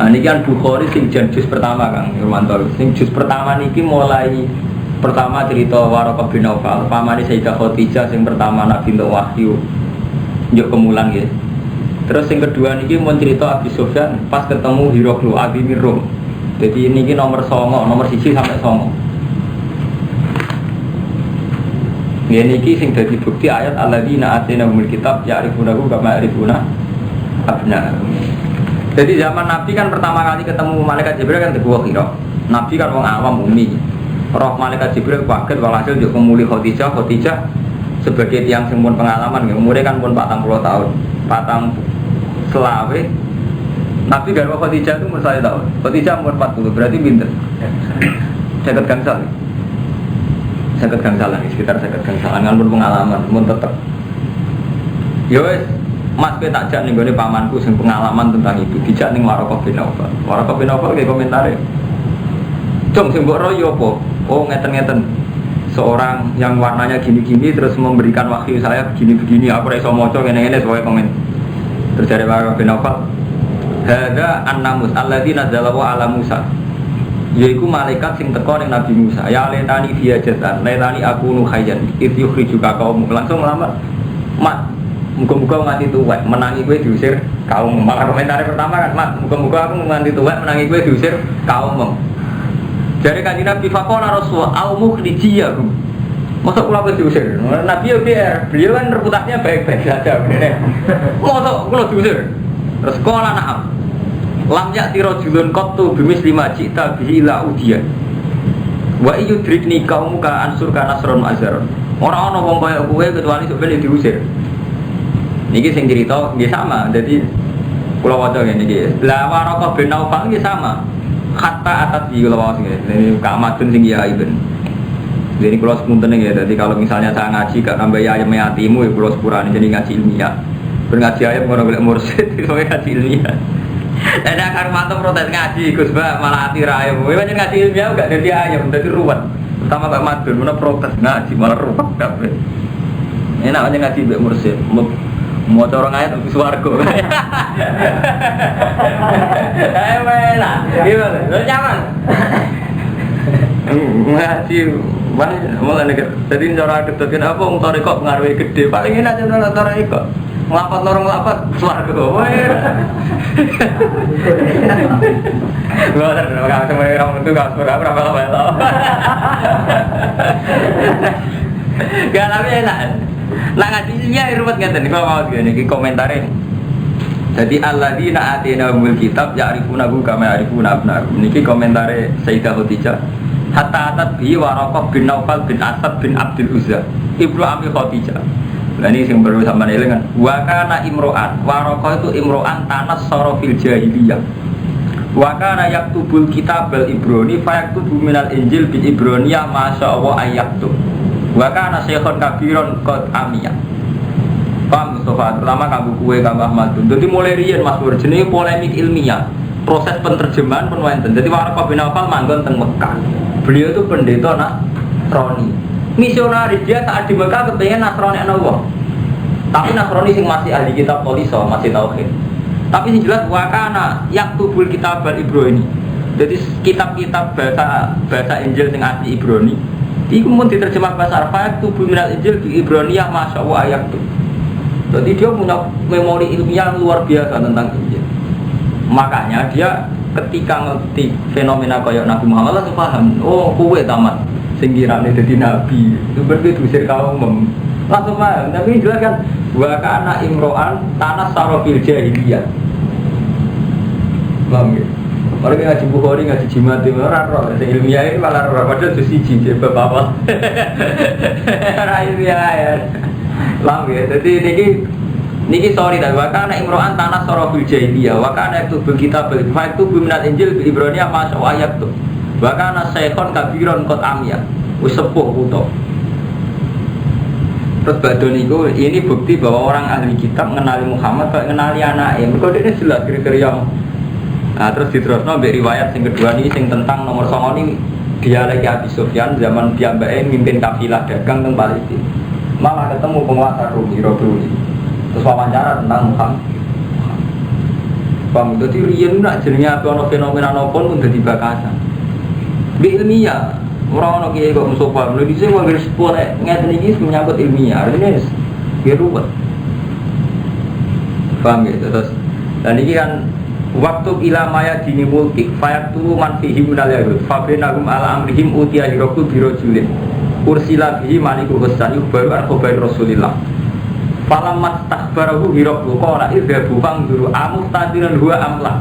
Nah ini kan Bukhari sing juz pertama Kang Irmanto. Sing juz pertama niki mulai pertama cerita Waraqah bin Naufal, pamane Sayyidah Khadijah sing pertama Nabi untuk wahyu. Njuk kemulan nggih. Terus yang kedua niki mau cerita Abi Sufyan pas ketemu Hiroklu Abi Mirum. Jadi ini nomor 1 sampai 9. Ya niki sing dadi bukti ayat alladzina atainahumul kitab ya'rifunahu kama ya'rifuna abna'ahum. Jadi zaman Nabi kan pertama kali ketemu malaikat Jibril kan kedua kira. Nabi kan wong awam umi. Roh malaikat Jibril kaget walhasil njuk kemuli Khadijah sebagai tiang sing pun pengalaman umure kan pun 40 tahun. Selawe Nabi garwa Khadijah itu umur 1 tahun. Khadijah umur 40 berarti pinter. Catat gangsal. Seket gangsalan, sekitar seket gangsalan kan pun pengalaman, pun tetep. Yo Mas kowe tak jak ning gone pamanku sing pengalaman tentang itu, dijak ning Waraqah bin Nawfal. Waraqah bin Nawfal ge komentare. Cung sing mbok royo apa? Oh ngeten-ngeten. Seorang yang warnanya gini-gini terus memberikan wahyu saya begini-begini, aku ora iso maca ngene-ngene sesuai komen. Terus dari Waraqah bin Nawfal, "Hadza an-namus allazi nazzalahu ala Musa." Yaiku malaikat sing teko ning Nabi Musa. Ya letani dia jatan, letani aku nu khayyan. Itu yukhrijuka kaum langsung melamar. Mat, muga-muga nganti tuwek menangi kowe diusir kaum. Maka komentar pertama kan, Mat, muga-muga aku nganti tuwek menangi kowe diusir kaum. Jadi kanjeng Nabi faqala Rasul, "Au mukhrijiyahum." Masa kula wis diusir. Nabi yo beliau kan reputasinya baik-baik saja bener. Masa kula diusir. Terus qala na'am. Lam ya'ti rajulun qattu bimis lima cita bihi la udiya. Wa yudrikni qaumuka ansur ka nasron azar. Ora ana wong kaya kowe kecuali sok ben diusir. Niki sing cerita nggih sama. Jadi kula waca ngene iki. La Waraqah bin Nawfal nggih sama. Hatta atat di kula waca ngene. Ini Kak Madun sing ya Ibn. Jadi kula sepunten ya. Jadi kalau misalnya saya ngaji gak nambah ayam yatimu ya kula sepurane jadi ngaji ilmiah. Ngaji ayam ngono golek mursyid iso ngaji ilmiah. Ada akar mantap protes ngaji, Gus Ba malah hati rayam. Kowe pancen ngaji ilmiah enggak dadi ayam, dadi ruwet. Pertama Pak Madun mana protes ngaji malah ruwet kabeh. Enak aja ngaji mbek mursyid. Mau corong ayat tapi swarga. Ayo lah. Gimana? Lo nyaman? Ngaji malah nek dadi cara ketekan apa wong toreko ngaruhi gede. Paling enak cara toreko. Nglapat lorong nglapat swarga. Gua ada sama orang itu enggak berapa tau. Gak tapi enak. Lah ngaji ya ruwet ngeten niku mau ngene iki komentare. Jadi alladzina atinahumul kitab ya'rifunahu kama ya'rifuna abna'ahum. Niki komentare Sayyidah Khadijah. Hatta atat bi Waraqah bin Nawfal bin Asad bin Abdul Uzza. Ibnu Abi Khadijah. Lah ini sing perlu sampeyan eling kan. Wa kana imro'an. Waraqah itu imro'an tanas sarafil jahiliyah. Wa kana yaktubul kitabal ibrani fa yaktubu minal injil bil ibraniyah masyaallah ayaktub. Wa kana syekhon kabiron qad amiyah. Paham Mustafa, terutama kamu kue kamu Ahmad. Jadi mulai riyen Mas Nur jenenge polemik ilmiah. Proses penerjemahan pun wonten. Jadi Waraqah bin Nawfal manggon teng Mekah. Beliau itu pendeta Nasrani. Misionaris dia saat di Mekah kepengen Nasrani ana wong. Tapi Nasrani sing masih ahli kitab Toliso, masih tauhid. Tapi yang jelas wa kana yaktubul kitabal ibrani. Jadi kitab-kitab bahasa Injil sing asli Ibrani iku mun diterjemah bahasa Arab tubuh minal Injil di Ibraniyah masyaallah ayat itu. Jadi dia punya memori ilmiah luar biasa tentang Injil. Makanya dia ketika ngerti fenomena kayak Nabi Muhammad langsung paham. Oh, kowe tamat sing kirane dadi nabi. Itu berarti diusir kaum langsung paham. Tapi jelas kan wa kana imro'an tanas sarofil jahiliyah. Paham ya? Orang ngaji Bukhari, ngaji jimat itu orang ilmiah ini malah orang padahal itu siji bab apa? Orang ilmiah ya, lam ya. Jadi niki sorry dah. Wakana imro'an tanah sorofil jahiliyah. Wakana itu begitu itu biminat Injil Ibraniyah masuk ayat tu. Wakana syekhon kabiron kot amiyah. Usepuh kuto. Terus badon itu ini bukti bahwa orang ahli kitab mengenali Muhammad, mengenali anaknya. Mereka ini jelas kriteria. Nah, terus diterusno mbek riwayat yang kedua ini sing tentang nomor 9 ini dia lagi Abi Sufyan zaman piyambake mimpin kafilah dagang teng Palestina. Malah ketemu penguasa Romawi. Terus wawancara tentang Muhammad. Paham, dadi riyen nak jenenge ana fenomena napa pun dadi bakasan. Bi ilmiah, ora ono kiye kok musofa. Lha dise wong ngene sepur ngeten iki menyangkut ilmiah. Artinya wis ruwet. Paham ya, terus dan ini kan waktu ila maya dini mulki fayatulu man fihi minal yahud fabinahum ala amrihim utiya hiroku birojulin ursila bihi maliku husani baru al-khobar rasulillah falam mastakbarahu hiroku kona irgabu fangduru amustadiran huwa amlah.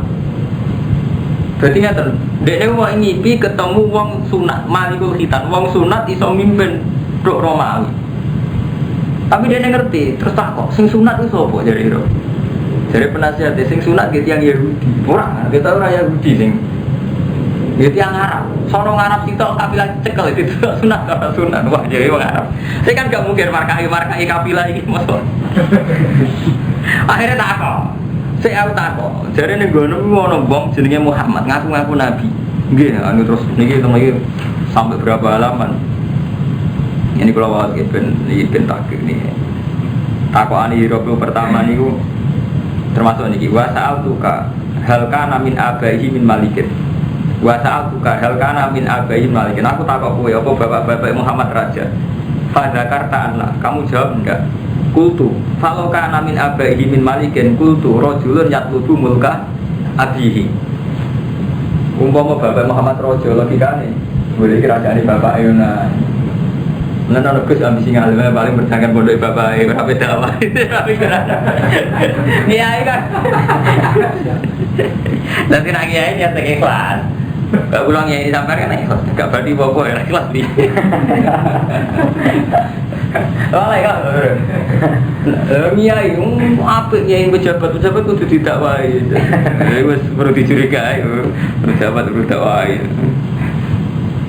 Berarti ngeten dekne wong ngipi ketemu wong sunat malikul khitan wong sunat iso mimpin tok Romawi tapi dia ngerti terus takok sing sunat itu sapa jare iro. Jadi penasihat sing sunat gitu yang Yahudi, orang kita orang Yahudi sing Ya tiang Arab, sono Arab sitok kafilah cekel itu sunat atau sunat. Wah jadi orang Arab. Saya kan gak mungkin markai kafilah ini masuk. Akhirnya takok. Saya takok. Jadi nih gue nemu bom jenenge Muhammad ngaku nabi. Nggih, anu terus niki lagi sampai berapa halaman. Ini kalau awal ben takik nih. Takokane Rabu pertama niku termasuk niki wa sa'altuka hal kana min abaihi min malikin. Wa sa'altuka hal kana min abaihi min malikin. Aku takok kowe apa bapak-bapak Muhammad raja. Fa zakarta anna, kamu jawab enggak? Kultu, falau kana min abaihi min malikin kultu rajulun yatlubu mulka abihi. Umpama bapak Muhammad raja logikane, boleh kerajaane bapak Ayuna. Menan Gus ambisi ngalim paling berjangkan pondok bapak ora beda wae. Iya kan. Nanti nak kiai nyata ikhlas. Gak ulang kiai sampai kan ikhlas. Gak berarti bobo ya ikhlas di. Oh ikhlas. Kiai apik kiai pejabat kudu didakwai. Wis perlu dicurigai pejabat kudu dakwai.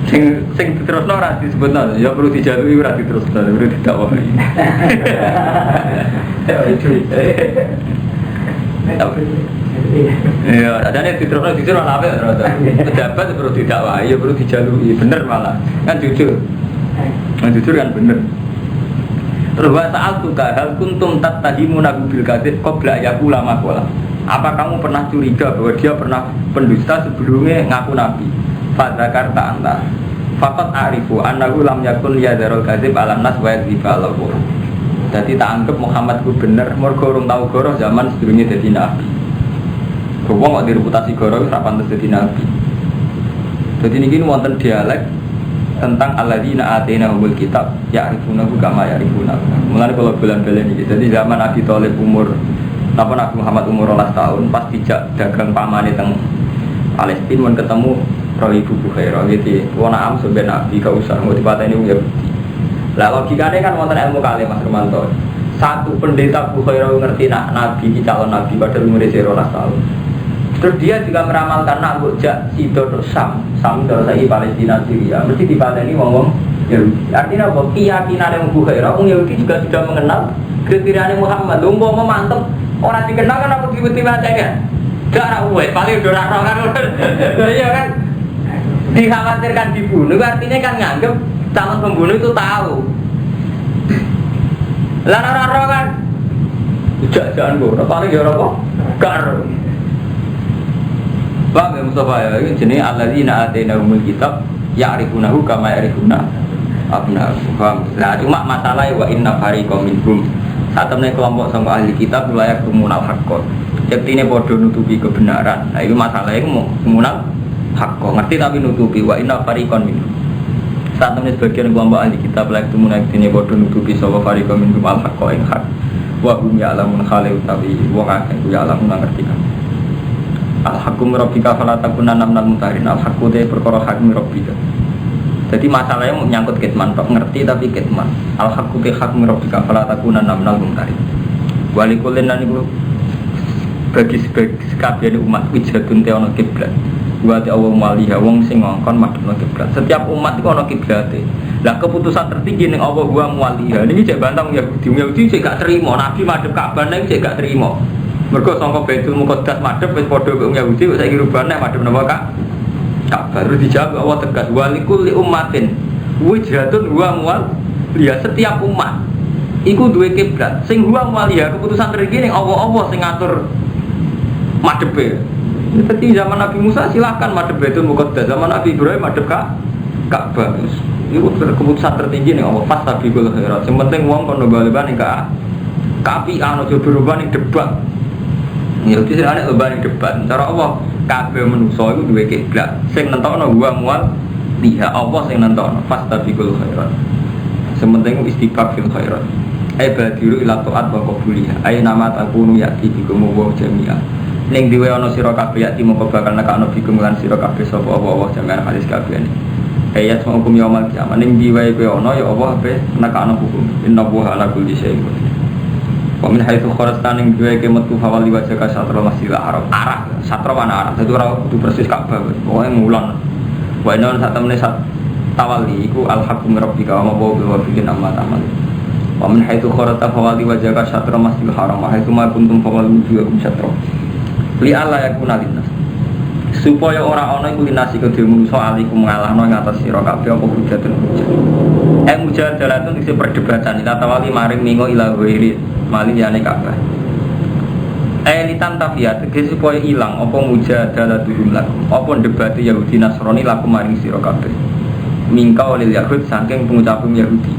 Sing diterusno ora disebutno ya perlu dijalui ora diterusno perlu didakwahi. Ya, adane diterusno jujur ora apik ora. Pejabat perlu didakwahi ya perlu dijalui bener malah. Kan jujur. Kan jujur kan bener. Terus wa sa'altuka hal kuntum tattahimuna bil kadzib qabla yaqula maqala. Apa kamu pernah curiga bahwa dia pernah pendusta sebelumnya ngaku nabi? Fadzakarta anta faqat arifu annahu lam yakun yadharul kadzib ala nas wa yadhiba lahu. Dadi tak anggap Muhammad ku bener mergo urung tau goroh zaman sedurunge dadi nabi. Wong kok direputasi goroh wis ra pantes dadi nabi. Dadi niki wonten dialek tentang alladzina atainahumul kitab ya'rifunahu kama ya'rifuna. Mulane kula bulan-bulan iki. Dadi zaman Abi Thalib umur napa Nabi Muhammad umur 12 tahun pas dijak dagang pamane teng Palestina mun ketemu Ibu Bukhairah gitu, wana am sebenarnya nabi gak usah mau dipateni wong Yahudi. Lah logikane kan wonten ilmu kali Mas Romanto. Satu pendeta Bukhairah ngerti nak nabi iki calon nabi padahal umure 12 tahun. Terus dia juga meramalkan nak bojak sido Sam dari Palestina Syria mesti dipateni wong-wong Yahudi. Artinya apa? Keyakinane wong Bukhairah wong Yahudi juga sudah mengenal kriteriane Muhammad. Umpama mantep orang dikenal kan aku dibuti macanya. Gak uwe paling udah ora kan. Iya kan? Dikhawatirkan dibunuh artinya kan nganggep calon pembunuh itu tahu. Lah ora kan jangan gue paling ya apa gar Bang Mustafa ya ini jenis alladzina atainahumul kitab ya'rifunahu kama ya'rifuna abna'ahum. Nah cuma masalah wa inna fariqam minhum satemene kelompok sangka ahli kitab layak kumunal haqqo yektine padha nutupi kebenaran. Nah itu masalahnya mau kumunal hakko ngerti tapi nutupi wa inna fariqan minhum. Saat ini sebagian kelompok ahli kitab layak temunak dini bodoh nutupi sawa fariqan minhum al hakko ing hak wa hum ya'lamun khali utawi wong akeh ku ya'lamun ngerti kan. Al hakum rabbika fala takunanna minal mutarin. Al hakku te perkara hakim rabbika. Jadi masalahnya menyangkut kitman tok ngerti tapi kitman. Al hakku te hakim rabbika fala takunanna minal mutarin. Walikulen lan iku bagi sekabian umat wijatun te ana kiblat. Buat Allah maliha wong sing ngongkon madhepno kiblat. Setiap umat iku ana kiblate. Lah keputusan tertinggi ning Allah wa maliha. Niki cek bantang Yahudi cek gak terima Nabi madhep Ka'bah niki cek gak terima. Mergo sangka Baitul Muqaddas madhep wis padha karo Yahudi kok saiki rubane madhep napa Ka'bah. Terus dijawab Allah tegas walikul li ummatin wijhatun wa maliha. Setiap umat iku duwe kiblat. Sing wa maliha keputusan tertinggi ning Allah sing ngatur madhepe. Seperti zaman Nabi Musa silahkan madhep Baitul Muqaddas, zaman Nabi Ibrahim madhep Ka'bah. Itu keputusan tertinggi nih Allah pas tapi gol khairat. Yang penting uang kono baliban ning kapi anu berubah ning debat. Ya iki ana ubah ning debat. Cara Allah kabeh manusa iku duwe kiblat. Sing nentokno wa mual liha Allah sing nentokno pas tapi gol khairat. Yang penting istiqab fil khairat. Ai badiru ila taat wa qabuliha. Ai nama takunu yati bikum wa jami'a. Ning diwe ana sira kabeh yati mongko bakal nekakno bikum lan sira kabeh sapa Allah jami'an hadis kabeh. Ayat hukum yaumil kiamah ning diwe kowe ana ya Allah ape nekakno hukum. Innallaha ala kulli syai'in qadir. Wa min haitsu kharajta ning diwe ke metu fawali wajhaka satra masjidil haram. Arah, satra mana arah. Dadi ora kudu persis Ka'bah. Pokoke mulan. Wa inna sak temene sak tawali iku al-haqqu min rabbika wa ma huwa bikin amma ta'mal. Wa min haitsu kharata fawali wajhaka syatra masjidil haram wa haitsu ma kuntum fawali wujuhakum syatra. Li alla yakuna linnas. Supaya ora ana iku linasi kedhe manusa alikum ngalahno ing atas sira kabeh apa hujatun. Mujadalatun isi perdebatan ila tawali maring mingo ila ghairi mali yane kabeh. Litan tafiyat iki supaya ilang apa mujadalatul lakum. Apa debate Yahudi Nasrani lakum maring sira kabeh. Mingka oleh Yahud saking pengucapan Yahudi.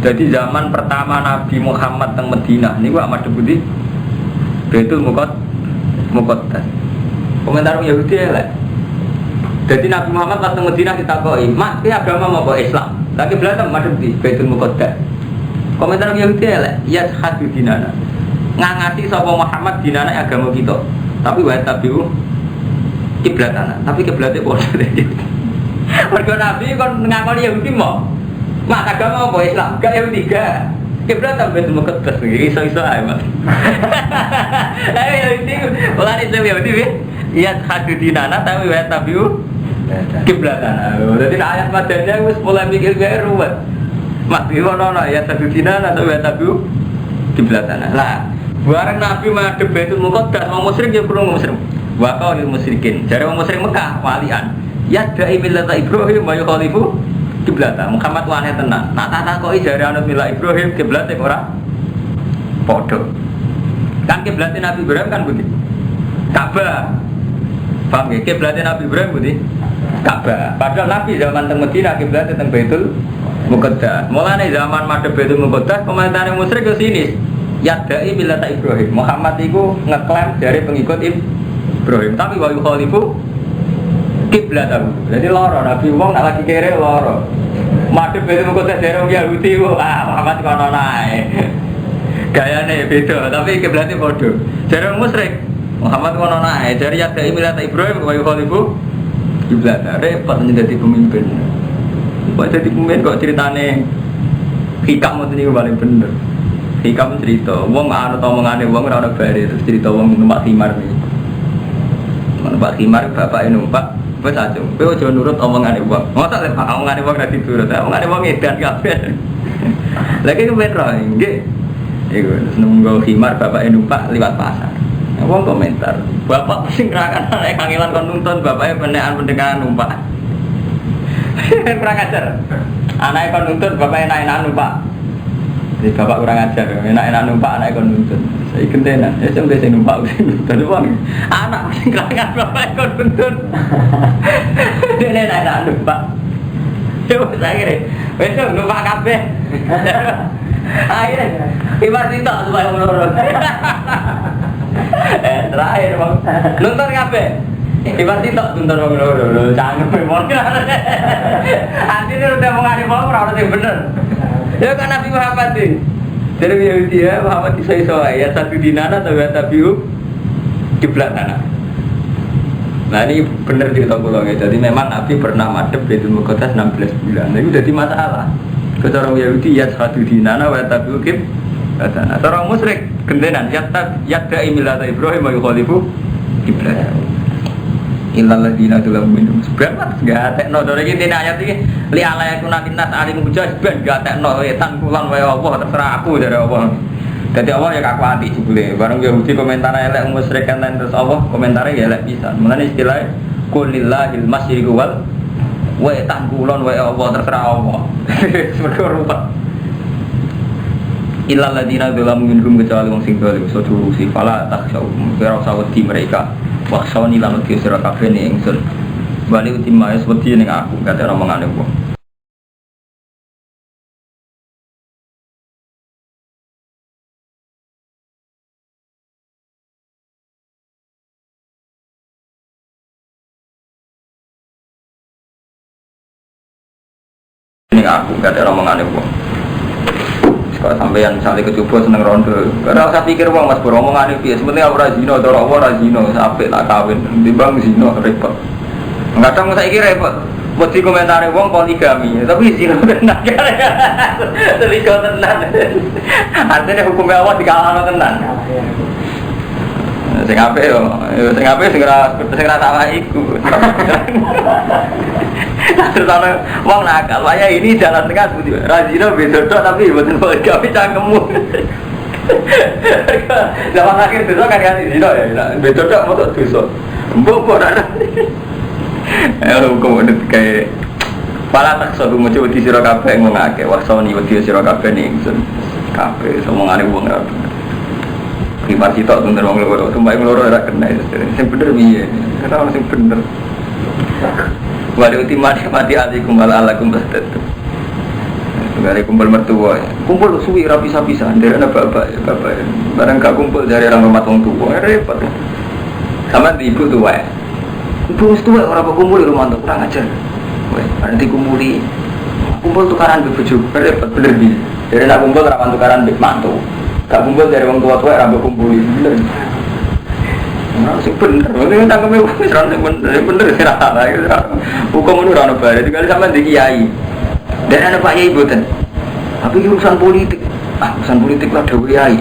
Jadi zaman pertama Nabi Muhammad teng Madinah niku amat debuti Baitul Muqaddas. Komentar Yahudi elek. Jadi Nabi Muhammad pas teng Madinah ditakoki, "Mak, ki agama apa Islam?" Lagi belajar madhep di Baitul Muqaddas. Komentar Yahudi elek, "Ya hadu dinana." Ngangati sapa Muhammad dinana agama kita. Tapi wa tabiu kiblatana. Tapi kiblate padha iki. Mergo Nabi kon ngakoni Yahudi mau. Mak agama apa Islam? Gak Yahudi gak. Kiblat sampai Baitul Muqaddas iki iso-iso ae, Mas. Ayo Yahudi, ora iso Yahudi piye? Ya hadu dinana tapi wa tabiu kiblatana. Dadi ayat madanya wis mulai mikir gawe ruwet. Mas iki ono ya hadu dinana tapi wa tabiu kiblatana. Lah, bareng Nabi madhep Baitul Muqaddas, wong musyrik ya perlu musyrik. Wa qaulil musyrikin. Jare wong musyrik Mekah walian. Ya da'i millata Ibrahim wa yukhalifu kiblata. Muhammad wane tenan. Nak takoki jare anut milah Ibrahim kiblate ora padha. Kan kiblate Nabi Ibrahim kan begitu. Ka'bah. Paham ya? Kiblate Nabi Ibrahim begitu. Ka'bah. Padahal Nabi zaman teng Madinah kiblate teng Baitul Muqaddas. Mulane zaman madhep Baitul Muqaddas komentare musyrik yo sinis. Ya da'i millata Ibrahim. Muhammad iku ngeklaim dari pengikut Ibrahim, tapi wa yukhalifu kiblat aku. Jadi loro Nabi wong nak lagi kere loro. Madhep Baitul Muqaddas dari wong Yahudi Muhammad kono nae. Gayane beda, tapi kiblate padha. Dari wong musyrik Muhammad kono nae, dari ya da'i millata Ibrahim wa yukhalifu kiblat. Repot menjadi pemimpin. Kok jadi pemimpin kok ceritane hikam ngoten niku paling bener. Hikam cerita, wong arep omongane wong ora ana bare terus cerita wong numpak khimar iki. Numpak khimar bapake numpak wis aja. Kowe aja nurut omongane wong. Mosok lek omongane wong ora diturut. Omongane wong edan kabeh. Lagi ku ben ro nggih. Iku nunggu khimar bapake numpak liwat pasar. Wong komentar, bapak sing rakan nek kangelan kon nuntun bapake penekan pendengaran numpak. Kurang ajar. Anake kon nuntun bapake enak-enak numpak. Jadi bapak kurang ajar, enak-enak numpak anake kon nuntun. Saya gentenan, ya sing sing numpak sing nuntun wong. Anak sing kelangan bapak kon nuntun. Dene enak-enak numpak. Yo sakire. Wes numpak kabeh. Akhirnya ibar sitok supaya ngono. Terakhir bang, nonton kabeh. Ibar sitok nonton wong ngono. Cangkem wong. Artine udah mengani wong ora ono sing bener. Ya kan Nabi Muhammad sih. Jadi Yahudi ya Muhammad iso-iso ya satu dinana atau ya tabiu kiblatana. Nah ini benar cerita kula ya. Jadi memang Nabi pernah madhep Baitul Muqaddas 16 bulan. Nah itu jadi masalah. Kecara Yahudi ya satu dinana wa tabiu kiblatana. Orang musyrik gendenan yadda'i millata Ibrahim wa yukhalifu kiblatana. Illal ladina dalam minum sebenarnya enggak tekno dore iki dene ayat iki li ala yakuna linnas alim mujahid ben enggak tekno wetan kulon wae Allah terserah aku dari Allah. Dadi Allah ya kakuati jebule bareng Yahudi komentar elek musyrik kan terus Allah komentare ya elek pisan. Mulane istilah qulillahil masyriqu wal wetan kulon wae Allah terserah Allah. Mergo rupa illal ladina dalam minum kecuali wong sing dolim so durusi fala takhsau ora usah wedi mereka. Waksoni lan uti sira kabeh ning ingsun. Bali uti maes wedi ning aku kate omongane wong. Ning aku kate omongane wong. Kalau sampeyan misalnya kecoba seneng rondo, ora usah pikir wong Mas Bro omongane piye, sementing ora zina ora ora zina, sampe tak kawin, timbang zina repot. Kadang saiki repot. Wedi komentare wong poligami, tapi zina tenan. Selingkuh tenan. Artinya hukum Allah dikalahno tenan. Sing apik yo, sing apik sing ora salah iku. Terus ana wong nakal, waya ini jalan tengah putih. Rajina bedodok tapi mboten kok gawe cangkemmu. Zaman akhir dosa kan zina ya. Bedodok moto dosa. Mbok kok ora. Hukum udah kayak pala tak satu macam wedi sira kabeh ngomongake wasoni wedi sira kabeh ning ingsun kabeh omongane wong ora bener. Kibar sitok bener wong loro, tumbake loro ora kena sing bener piye? Ora ono sing bener. Wa mati alikum wala alakum bastatu. Segala kumpul mertua, kumpul suwi rapi pisah dari anak bapak. Barang gak kumpul dari orang rumah tua, repot. Sama di ibu tua. Ibu tua orang kumpul di rumah kurang ajar. Nanti kumpul tukaran bebujuk, repot bener di. Dari nak kumpul rawan tukaran bik mantu. Gak kumpul dari orang tua rambut kumpul bener. Nah, sih bener. Mungkin tangkeme wis ra bener sira. Hukum itu ora ono bare, tinggal sampean di kiai. Dan anak Pak Yai boten. Tapi urusan politik. Urusan politik lah dewe kiai.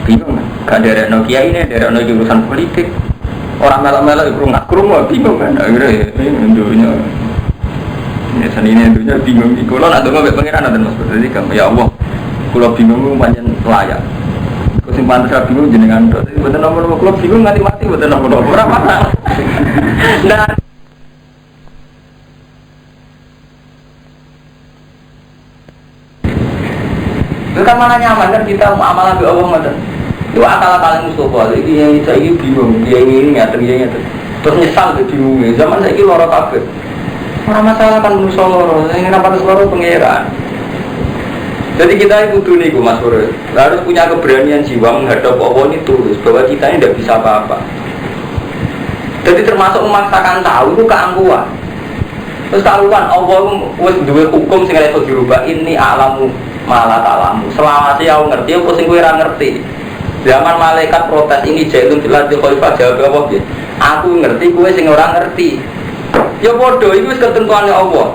Bingung kan? Gak derekno kiai ini, derekno urusan politik. Orang melok-melok krungu bingung kan. Akhirnya dunya. Ya sanine dunya bingung iki. Kula nak ndonga mek pangeran nanten Mas. Jadi kamu ya Allah. Kula bingung pancen layak. Kok sing pantes ra bingung jenengan tok. Mboten nomor kula bingung nganti mati mboten nomor ora masalah. Nah itu kan malah nyaman kan kita muamalah ke Allah macam itu akal-akalan Mustafa ini saya bingung dia ini ngatur terus nyesal ke bingungnya zaman saya ini loro kabeh orang masalah kan manusia loro ini rapat loro pengeran jadi kita itu niku Mas Bro harus punya keberanian jiwa menghadap Allah ini tulus bahwa kita ini tidak bisa apa-apa jadi termasuk memaksakan tahu itu keangkuhan terus keangkuhan Allah wis duwe hukum sing iso dirubah ini alamu malah talamu selama sih aku ngerti aku sing kowe ora ngerti zaman malaikat protes ini jailun dilatih khalifah jawab apa piye aku ngerti kowe sing ora ngerti ya padha iku wis ketentuane Allah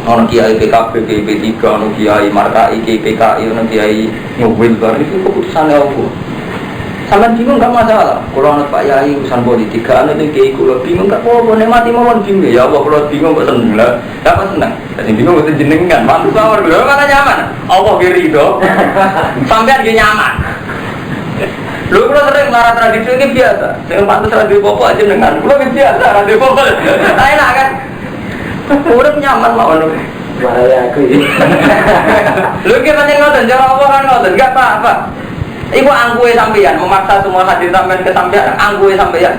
ono kiai PKB PP3 ono kiai markai PKI ono kiai nyuwil bar itu keputusane Allah sampean bingung gak masalah kalau anak Pak Yai urusan politik gak ada kiai kula bingung gak apa-apa nek mati mawon bingung ya Allah kula bingung kok seneng lah apa seneng sing bingung mesti jenengan mantu sawar lho mana nyaman Allah kiri itu sampean ge nyaman lho kula sering marah tradisi ini biasa sing pantes ra duwe apa aja dengan kula biasa ra duwe apa enak kan urip nyaman mawon bahaya aku iki lho ki pancen ngoten cara apa kan ngoten gak apa-apa. Ibu angkuhe sampeyan memaksa semua hadir sampeyan ke sampeyan angkuhe sampeyan.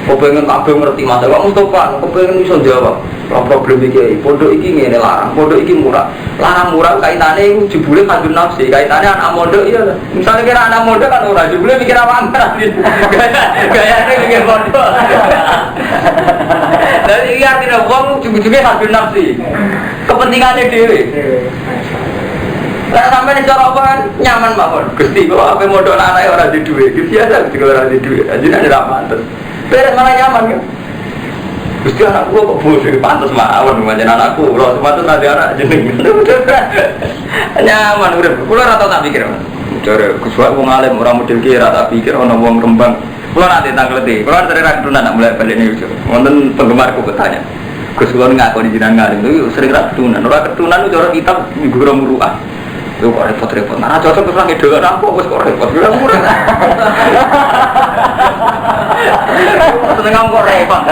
Kok pengen kabeh ngerti Mas, kok Mustofa, kok pengen iso jawab. Problem iki, pondok iki ngene larang, pondok iki murah. Larang murah kaitane iku jebule kandung nafsi, kaitane anak mondok iya. Misale kira anak mondok kan ora jebule mikir apa-apa. Gayane mikir pondok. Dari iki artine wong jujuge kandung nafsi. Kepentingane dhewe. Lah sampai nih cara apa nyaman mawon. Gusti kok ape modal anake ora di duwe. Biasa Gusti ora di duwe. Ajine ora pantes. Beres malah nyaman kan. Gusti anakku kok bodoh pantes mawon pancen anakku. Lho pantes ada anak jeneng. Nyaman urip. Kula ora tau tak pikir. Jare Gusti wong alim ora model ki ora tak pikir ana wong Rembang. Kula nanti tanggleti. Kula dari ra ketunan nak mulai balik niku. Wonten penggemarku bertanya. Gus kula ngakoni jenengan ngalim. Itu sering ra ketunan. Ora ketunan itu cara kitab guru muruah. Itu kok repot-repot, nah cocok terus lagi dolan apa, kok repot, bilang murah seneng kok repot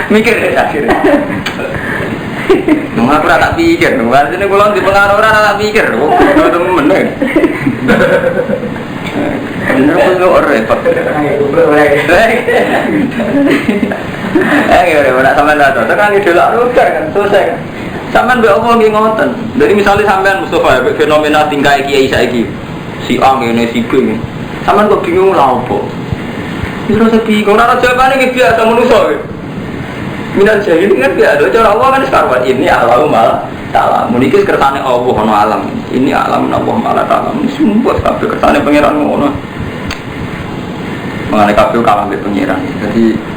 mikir deh akhirnya nggak pernah tak pikir, nggak sini kalau di pengaruh orang tak pikir, kok temen bener kok repot gimana sama lah, cocok lagi dolan udah kan, selesai kan sampean mbek apa nggih ngoten. Jadi misalnya sampean Mustofa ya fenomena tingkah kiai saiki. Si A ngene si B. Sampean kok bingung lha opo? Wis rasa bingung ora jawabane iki biasa manusa. Minat jahil kan biasa cara Allah kan sekarang ini alam mal ta'ala. Muniki kersane Allah ono alam. Ini alam Allah mal ta'ala. Sumpah kabeh kersane pangeran ngono. Mangane kabeh kalah mbek pangeran. Jadi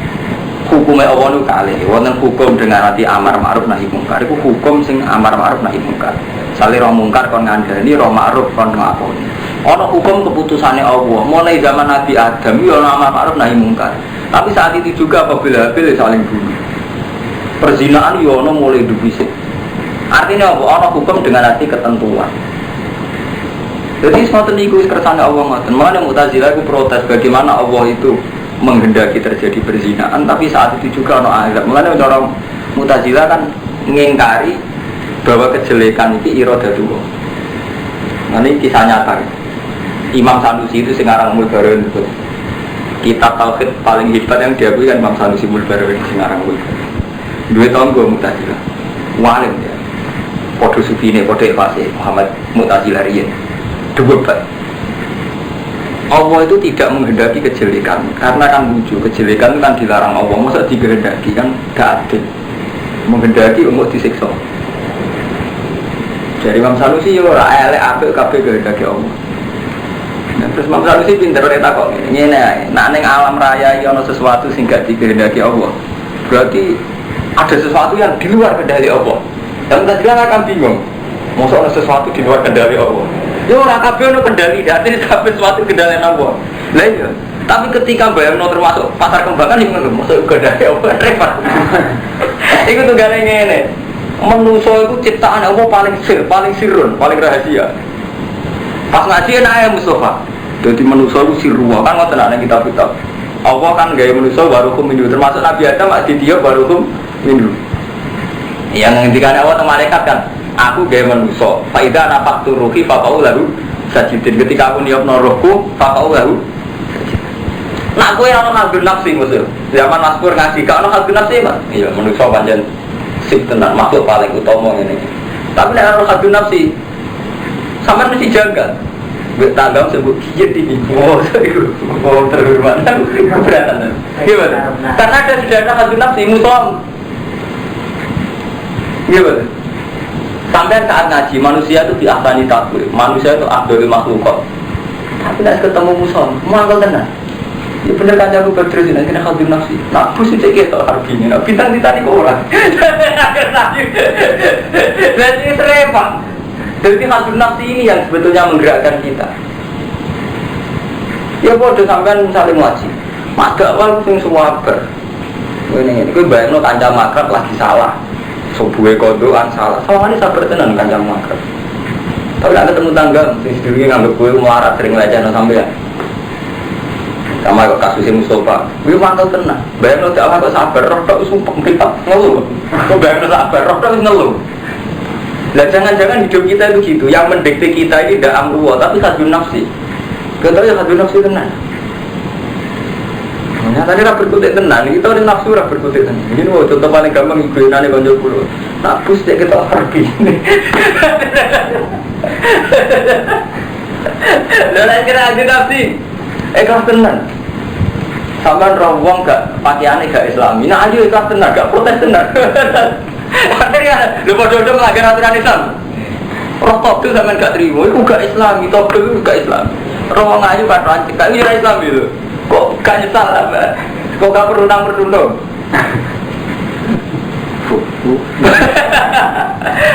hukumnya Allah itu kali, wonten hukum dengan hati amar ma'ruf nahi mungkar. Itu hukum sing amar ma'ruf nahi mungkar. Sale roh mungkar kon ngandani, roh ma'ruf kon nglakoni. Ana hukum keputusane Allah. Mulai zaman Nabi Adam yo ana amar ma'ruf nahi mungkar. Tapi saat itu juga apabila Habil saling bunuh. Perzinaan yono mulai dibisik. Artinya apa? Ono hukum dengan arti ketentuan. Jadi semua niku kersane Allah ngoten. Mulane Mu'tazilah itu protes bagaimana Allah itu menghendaki terjadi perzinaan tapi saat itu juga ono azab. Mulane orang Mu'tazilah kan ngingkari bahwa kejelekan itu iradatullah. Nah ini kisah nyata. Imam Sanusi itu Singarang Mulbaron itu. Kitab tauhid paling hebat yang diakui kan Imam Sanusi Mulbaron Singarang Mulbaron. 2 tahun gue Mu'tazilah. Walim ya. Podo Sufine, podo Ikhlasih Muhammad Mu'tazilah riyen. Debat. Allah itu tidak menghendaki kejelekan karena kan lucu, kejelekan itu kan dilarang Allah, masa dikehendaki kan gak adil. Menghendaki untuk disiksa. Jadi Imam Sanusi ya ora elek apik kabeh kehendaki Allah. Nah, terus Imam Sanusi pinter nek takok ngene ae, nek ning alam raya iki ana sesuatu sing gak dikehendaki Allah. Berarti ada sesuatu yang di luar kendali Allah. Dan tadi akan bingung. Masa ada sesuatu di luar kendali Allah. Ya orang kabeh ono kendali, dadi kabeh sesuatu kendali Allah. Lah iya. Tapi ketika bayangno termasuk pasar kembangan iki ngono, mosok kendali Allah repot. Iku tuh gane ngene. Manusa iku ciptaan Allah paling sirun, paling rahasia. Pas ngaji enak ya Mustafa. Dadi manusa iku sirruwa kan ngoten nek kitab-kitab. Allah kan gawe manusa baruhum minhu, termasuk Nabi Adam dia baruhum minhu. Yang ngendikan Allah sama malaikat kan, aku gawe manusia. Faidah napak turuhi fakau lalu sajidin. Ketika aku niat norohku fakau lalu. Nak aku yang orang hadun nafsi musuh. Zaman Mas Pur ngaji, kalau orang hadun nafsi mas, iya manusia panjang sip tenan makhluk paling utama ini. Tapi nak orang hadun nafsi, sama mesti jaga. Bertanggap sebut kiat ini. Oh terhormat. Keberatan. Gimana? Karena ada sudah ada hadun nafsi musuh. Gimana? Sampai saat ngaji manusia itu diahsani takwil, manusia itu abdul makhlukot. Tapi tidak ketemu musuh, mangkal tenang. Ya bener kan aku berdiri nanti kena hadir nafsi. Nak bus itu kita harganya, nak bintang ditani ke orang. Jadi repot. Jadi hadir nafsi ini yang sebetulnya menggerakkan kita. Ya bodoh sampai misalnya ngaji, mak dakwah sing semua ber. Ini bayangno kanca makrab lagi salah. Subuhe kodokan salah. Sawane sabar tenan kanjang makrab. Tapi nek ketemu tangga sing sedurunge nganggep kowe melarat sering lecehno sampean. Sama kok kasusnya Mustafa. Kuwi mantap tenan. Bayangno dakwah kok sabar, roh tok sumpek kita ngeluh. Kok bayangno sabar, roh tok ngeluh. Lah jangan-jangan hidup kita itu gitu. Yang mendikte kita ini tidak amruwa, tapi hadun nafsi. Kita ya hadun nafsi tenan. Nah, tadi ra berkutik tenan, kita ada nafsu ra berkutik tenan. Ini contoh paling gampang ibunane konco kulo. Tak bus dek kita pergi. Lah kira ada nafsi. Ikhlas tenan. Sampeyan rombong gak pakaiane gak Islami. Nah ayo ikhlas tenan, gak protes tenan. Akhirnya lho padha-padha melanggar aturan Islam. Roh tobel sampean gak trimo, iku gak Islami, tobel iku gak Islam. Roh ngayu kan gak Islam itu. Kok gak nyesal lah, kok gak perundang-perundang.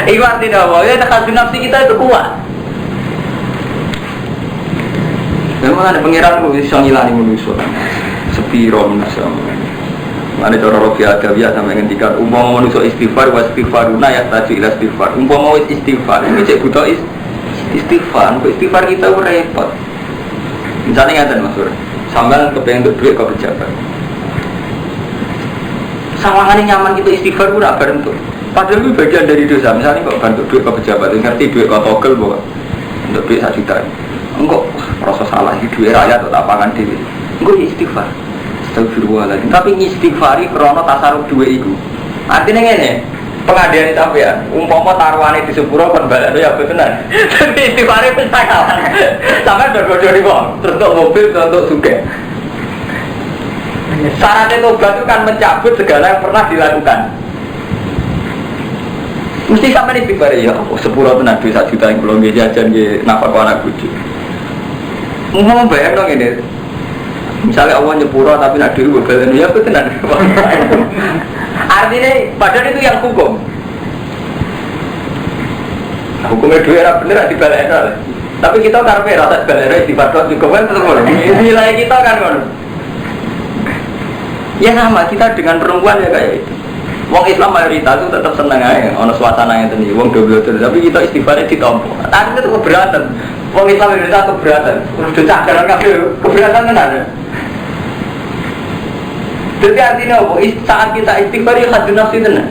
Itu artinya apa? Ya hadun nafsi kita itu kuat. Memang ada pengiran itu bisa ngilani manusia. Sepiro manusia. Ada cara rofi adawiyah sampai ngendikan umpama manusia istighfar wa istighfaruna ya taju ila istighfar. Umpama istighfar ini cek butuh istighfar. Istighfar kita repot. Misalnya ngeten Mas Sur. Sambil kepengen untuk duit ke pejabat. Sawangannya nyaman kita istighfar pun tak berhentuk. Padahal itu bagian dari dosa. Misalnya kok bantu duit ke pejabat, ngerti duit ke togel bahwa untuk duit 1 juta. Enggak rasa salah di duit rakyat atau lapangan diri. Enggak istighfar. Astagfirullahaladzim. Tapi istighfari krono tasarruf duit itu. Artinya ini pengadilan itu apa ya? Umpama taruhannya di sepuro kan balik ya benar. Tapi istighfari pun salah. Sampai berbodoh di bawah. Terus untuk mobil, untuk suge. Syaratnya tobat itu kan mencabut segala yang pernah dilakukan. Mesti sampai istighfar ya. Sepuro tenan duit 1 juta yang belum jajan ke nafkah anak bujuk. Mau bayar dong ini. Misalnya Allah nyepuro tapi nak duit berbalik ya benar. Artinya padahal itu yang hukum. Hukumnya duit era bener dibalik. Tapi kita karpe rasa balik di padot juga kan terus. Nilai kita kan kan. Ya sama kita dengan perempuan ya kayak itu. Wong Islam mayoritas itu tetap seneng aja, ono suasana yang tadi. Wong double tapi kita istighfarnya ditompo. Tadi itu keberatan. Wong Islam mayoritas keberatan. Udah cakaran keberatan kan ada. Jadi artinya apa? Saat kita istighfar ya hadun nafsi tenan.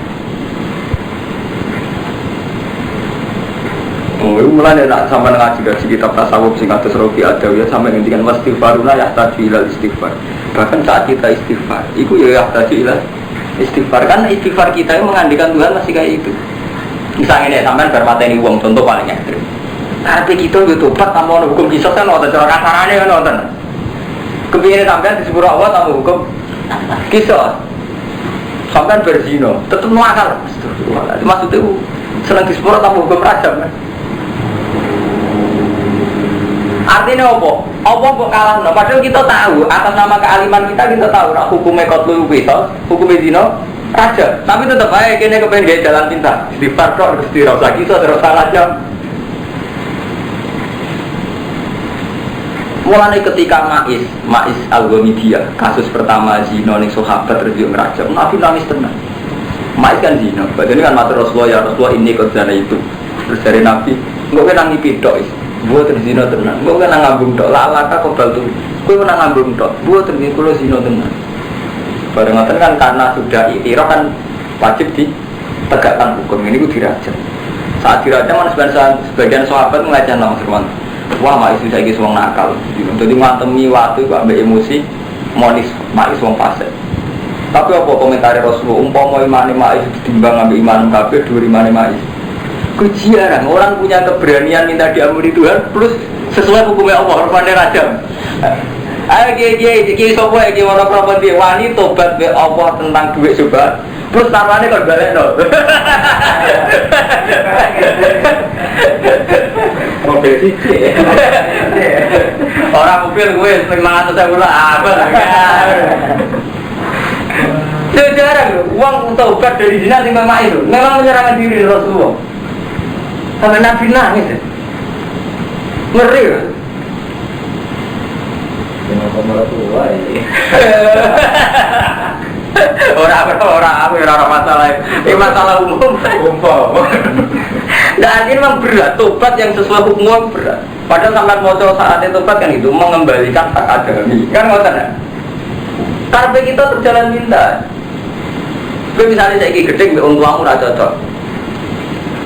Oh, mulai nak sama ngaji kitab tasawuf sing atus Rofi Adawiyah sampai ngendikan wastighfaruna yahtaju ilal istighfar. Bahkan saat kita istighfar, itu ya yahtaju ilal istighfar. Karena istighfar kita yang mengandikan Tuhan masih kayak itu. Misalnya ini sampai bermateni uang contoh paling ekstrim. Tapi kita itu tobat tanpa hukum kisah kan nonton cara kasarannya kan nonton. Kepingin sampai di sepuluh awal tanpa hukum kisah. Sampai berzino, tetap nuakal. Maksudnya senang di sepuluh tanpa hukum rajam kan. Artinya apa? Apa kok kalah? No? Padahal kita tahu atas nama kealiman kita tahu nak hukumnya kotlul kita, hukumnya zina raja. Tapi tetap aja kini kepengen gaya jalan cinta. Istighfar kok Gusti ra usah kisah terus salah jam. Mulai ketika Ma'is Al-Ghamidiyah kasus pertama zina ning sahabat terus yo ngrajam. Nabi nangis tenang. Ma'is kan zina. Padahal kan matur Rasulullah ya Rasulullah ini kok zina itu. Terus dari Nabi, engko kan nangis pidok buat terzino tenang, gue kan ngambung dok, lalaka kobal tuh, gue kan ngambung dok, buat terzino kulo zino tenang. Bareng-bareng kan karena sudah ikhtiraf kan wajib ditegakkan hukum ini gue dirajam. Saat dirajam kan sebagian sahabat mengajak nama Firman, wah mak isu saya kisah nakal, jadi ngantemi waktu gue ambil emosi, monis mak isu fase. Tapi apa komentar Rasulullah, umpama imani mak isu ditimbang ambil iman kafir, dua imani mak isu. Kejiaran, orang punya keberanian minta diampuni Tuhan plus sesuai hukumnya Allah, rupanya rajam. Ayo kiai sopo ya kiai mana properti wani tobat be Allah tentang duit coba plus taruhannya kan balik no. Mobil sih. Orang mobil gue 500.000 apa kan? Sejarah uang tobat dari zina timbang mak itu memang menyerahkan diri Rasulullah. Sampai Nabi nangis ya. Ngeri ya. Orang masalah. Ini masalah umum. Nah ini memang berat. Tobat yang sesuai hukum berat. Padahal sampai mau saatnya tobat kan itu mengembalikan hak adami. Kan nggak tahu. Karena kita terjalan minta. Gue misalnya saya gede, untuk kamu rasa cocok.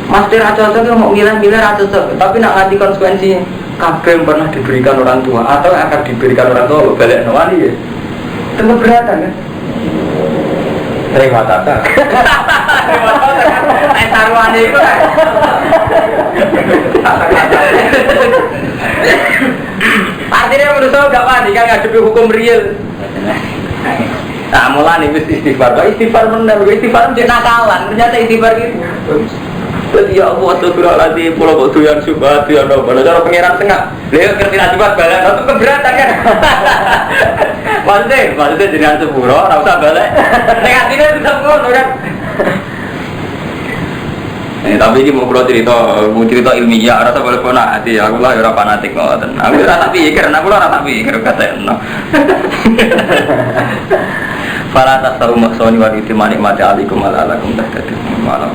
Mas Tira cocok mau milih-milih rata cocok, tapi nak ngerti konsekuensinya. Kabeh yang pernah diberikan orang tua atau yang akan diberikan orang tua balik nawani ya. Itu keberatan kan? Terima kasih. Terima kasih. Taruhannya itu kan. Artinya menurut saya gak mandi kan ngadepi hukum real. Nah mulai nih istighfar, istighfar benar, istighfar menjadi nakalan, ternyata istighfar gitu. Jadi ya Allah, astagfirullahaladzim, pulau kok doyan subhat, doyan apa, cara pengiran tengah lihat ngerti nasibat balik, itu keberatan kan maksudnya jenengan sepuro, gak usah balik negatifnya bisa ngono kan tapi ini mau cerita ilmiah, rasa boleh pernah hati, aku lah orang fanatik aku rasa pikir, aku lah rasa pikir kata Fala tasawu maksoni wa itimani mati alikum ala alakum tahtadun malam